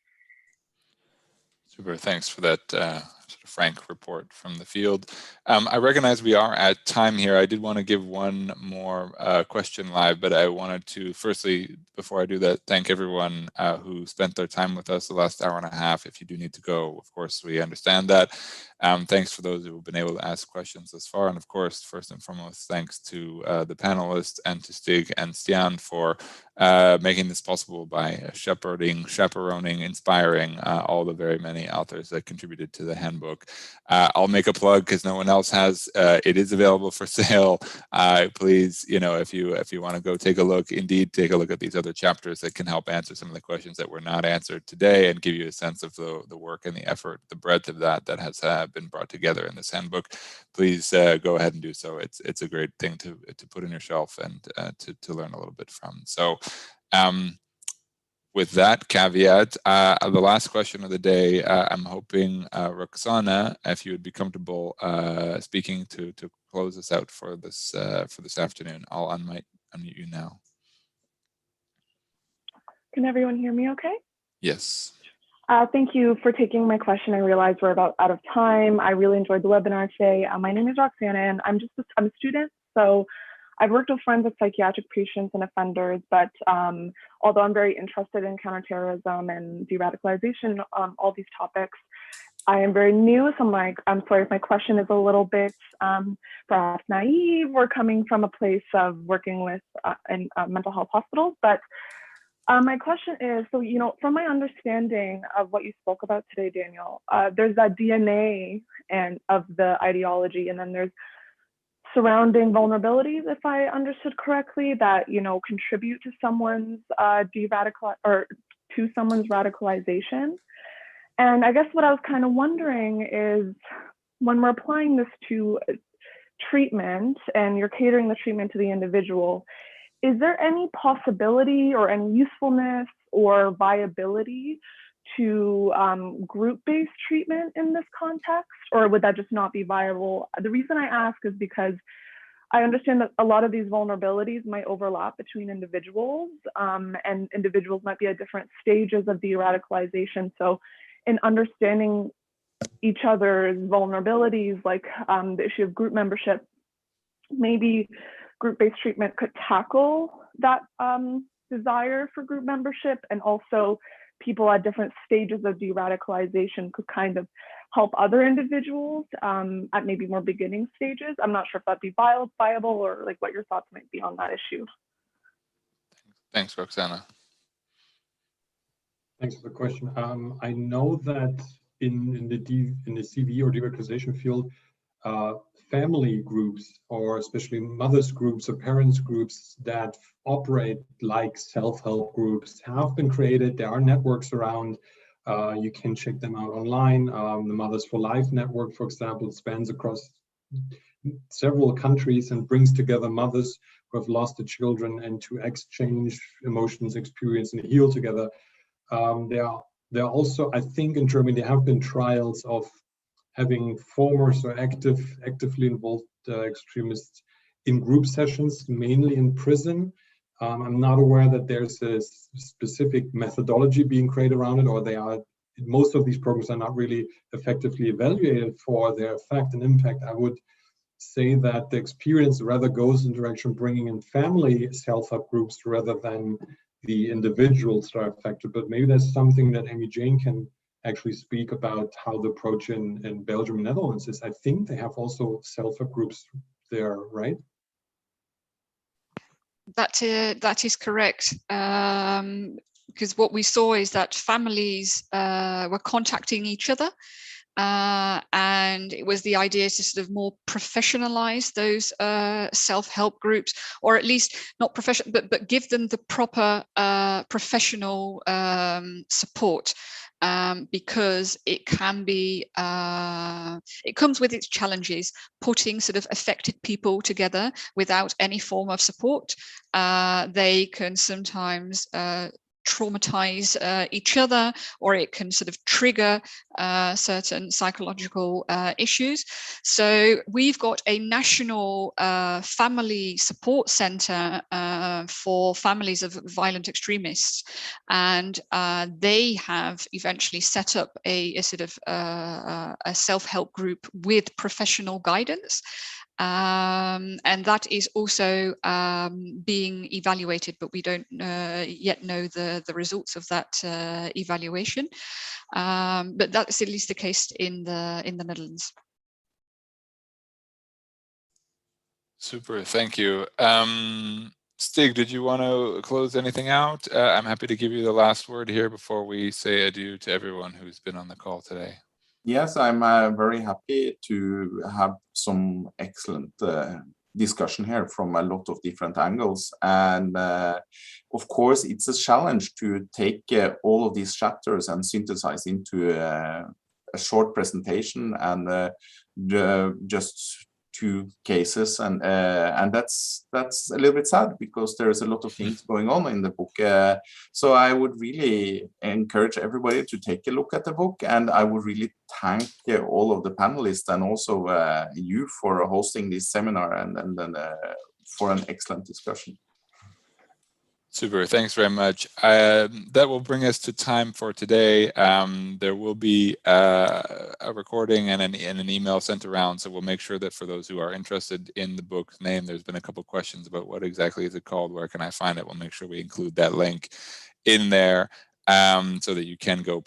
Super, thanks for that sort of frank report from the field. I recognize we are at time here. I did want to give one more question live, but I wanted to firstly, before I do that, thank everyone who spent their time with us the last hour and a half. If you do need to go, of course, we understand that. Thanks for those who have been able to ask questions thus far. And of course, first and foremost, thanks to the panelists and to Stig and Stian for making this possible by chaperoning, inspiring all the very many authors that contributed to the handbook. I'll make a plug because no one else has. It is available for sale. Please, if you want to go take a look, indeed take a look at these other chapters that can help answer some of the questions that were not answered today and give you a sense of the work and the effort, the breadth of that has been brought together in this handbook. Please go ahead and do so. It's a great thing to put on your shelf and to learn a little bit from. So with that caveat, the last question of the day, I'm hoping Roxana, if you would be comfortable speaking to close us out for this afternoon. I'll unmute you now. Can everyone hear me okay? Yes. Thank you for taking my question. I realize we're about out of time. I really enjoyed the webinar today. My name is Roxana, and I'm a student. So I've worked with forensic psychiatric patients and offenders, but although I'm very interested in counterterrorism and de-radicalization, all these topics, I am very new. So I'm sorry if my question is a little bit perhaps naive. We're coming from a place of working with in mental health hospitals, but my question is, so, from my understanding of what you spoke about today, Daniel, there's that DNA of the ideology, and then there's surrounding vulnerabilities, if I understood correctly, that, contribute to someone's to someone's radicalization. And I guess what I was kind of wondering is, when we're applying this to treatment and you're catering the treatment to the individual, is there any possibility or any usefulness or viability to group-based treatment in this context, or would that just not be viable? The reason I ask is because I understand that a lot of these vulnerabilities might overlap between individuals, and individuals might be at different stages of de-radicalization. So in understanding each other's vulnerabilities, like the issue of group membership, maybe group-based treatment could tackle that desire for group membership, and also people at different stages of de-radicalization could kind of help other individuals at maybe more beginning stages. I'm not sure if that'd be viable, or like what your thoughts might be on that issue. Thanks, Roxana. Thanks for the question. I know that in the CV or de-radicalization field, family groups, or especially mothers groups or parents groups that operate like self-help groups, have been created. There are networks around. You can check them out online. The Mothers for Life network, for example, spans across several countries and brings together mothers who have lost their children and to exchange emotions, experience, and heal together. There are also, I think in Germany, there have been trials of having former or actively involved extremists in group sessions, mainly in prison. I'm not aware that there's a specific methodology being created around it, or most of these programs are not really effectively evaluated for their effect and impact. I would say that the experience rather goes in the direction of bringing in family self-help groups rather than the individuals that are affected. But maybe that's something that Amy Jane can actually speak about, how the approach in Belgium and Netherlands is. I think they have also self-help groups there, right? That is correct. Because what we saw is that families were contacting each other, and it was the idea to sort of more professionalize those self-help groups, or at least not professional, but give them the proper professional support. Because it can be, it comes with its challenges, putting sort of affected people together without any form of support. They can sometimes traumatize each other, or it can sort of trigger certain psychological issues. So we've got a national family support center for families of violent extremists, and they have eventually set up a sort of a self-help group with professional guidance. And that is also being evaluated, but we don't yet know the results of that evaluation. But that's at least the case in the Netherlands. Super, thank you. Stig, did you want to close anything out? I'm happy to give you the last word here before we say adieu to everyone who's been on the call today. Yes, I'm very happy to have some excellent discussion here from a lot of different angles. And of course, it's a challenge to take all of these chapters and synthesize into a short presentation and just 2 cases, and that's a little bit sad, because there's a lot of things going on in the book. So I would really encourage everybody to take a look at the book, and I would really thank all of the panelists and also you for hosting this seminar and for an excellent discussion. Super, thanks very much. That will bring us to time for today. There will be a recording and an email sent around, so we'll make sure that for those who are interested in the book's name, there's been a couple questions about what exactly is it called, where can I find it. We'll make sure we include that link in there so that you can go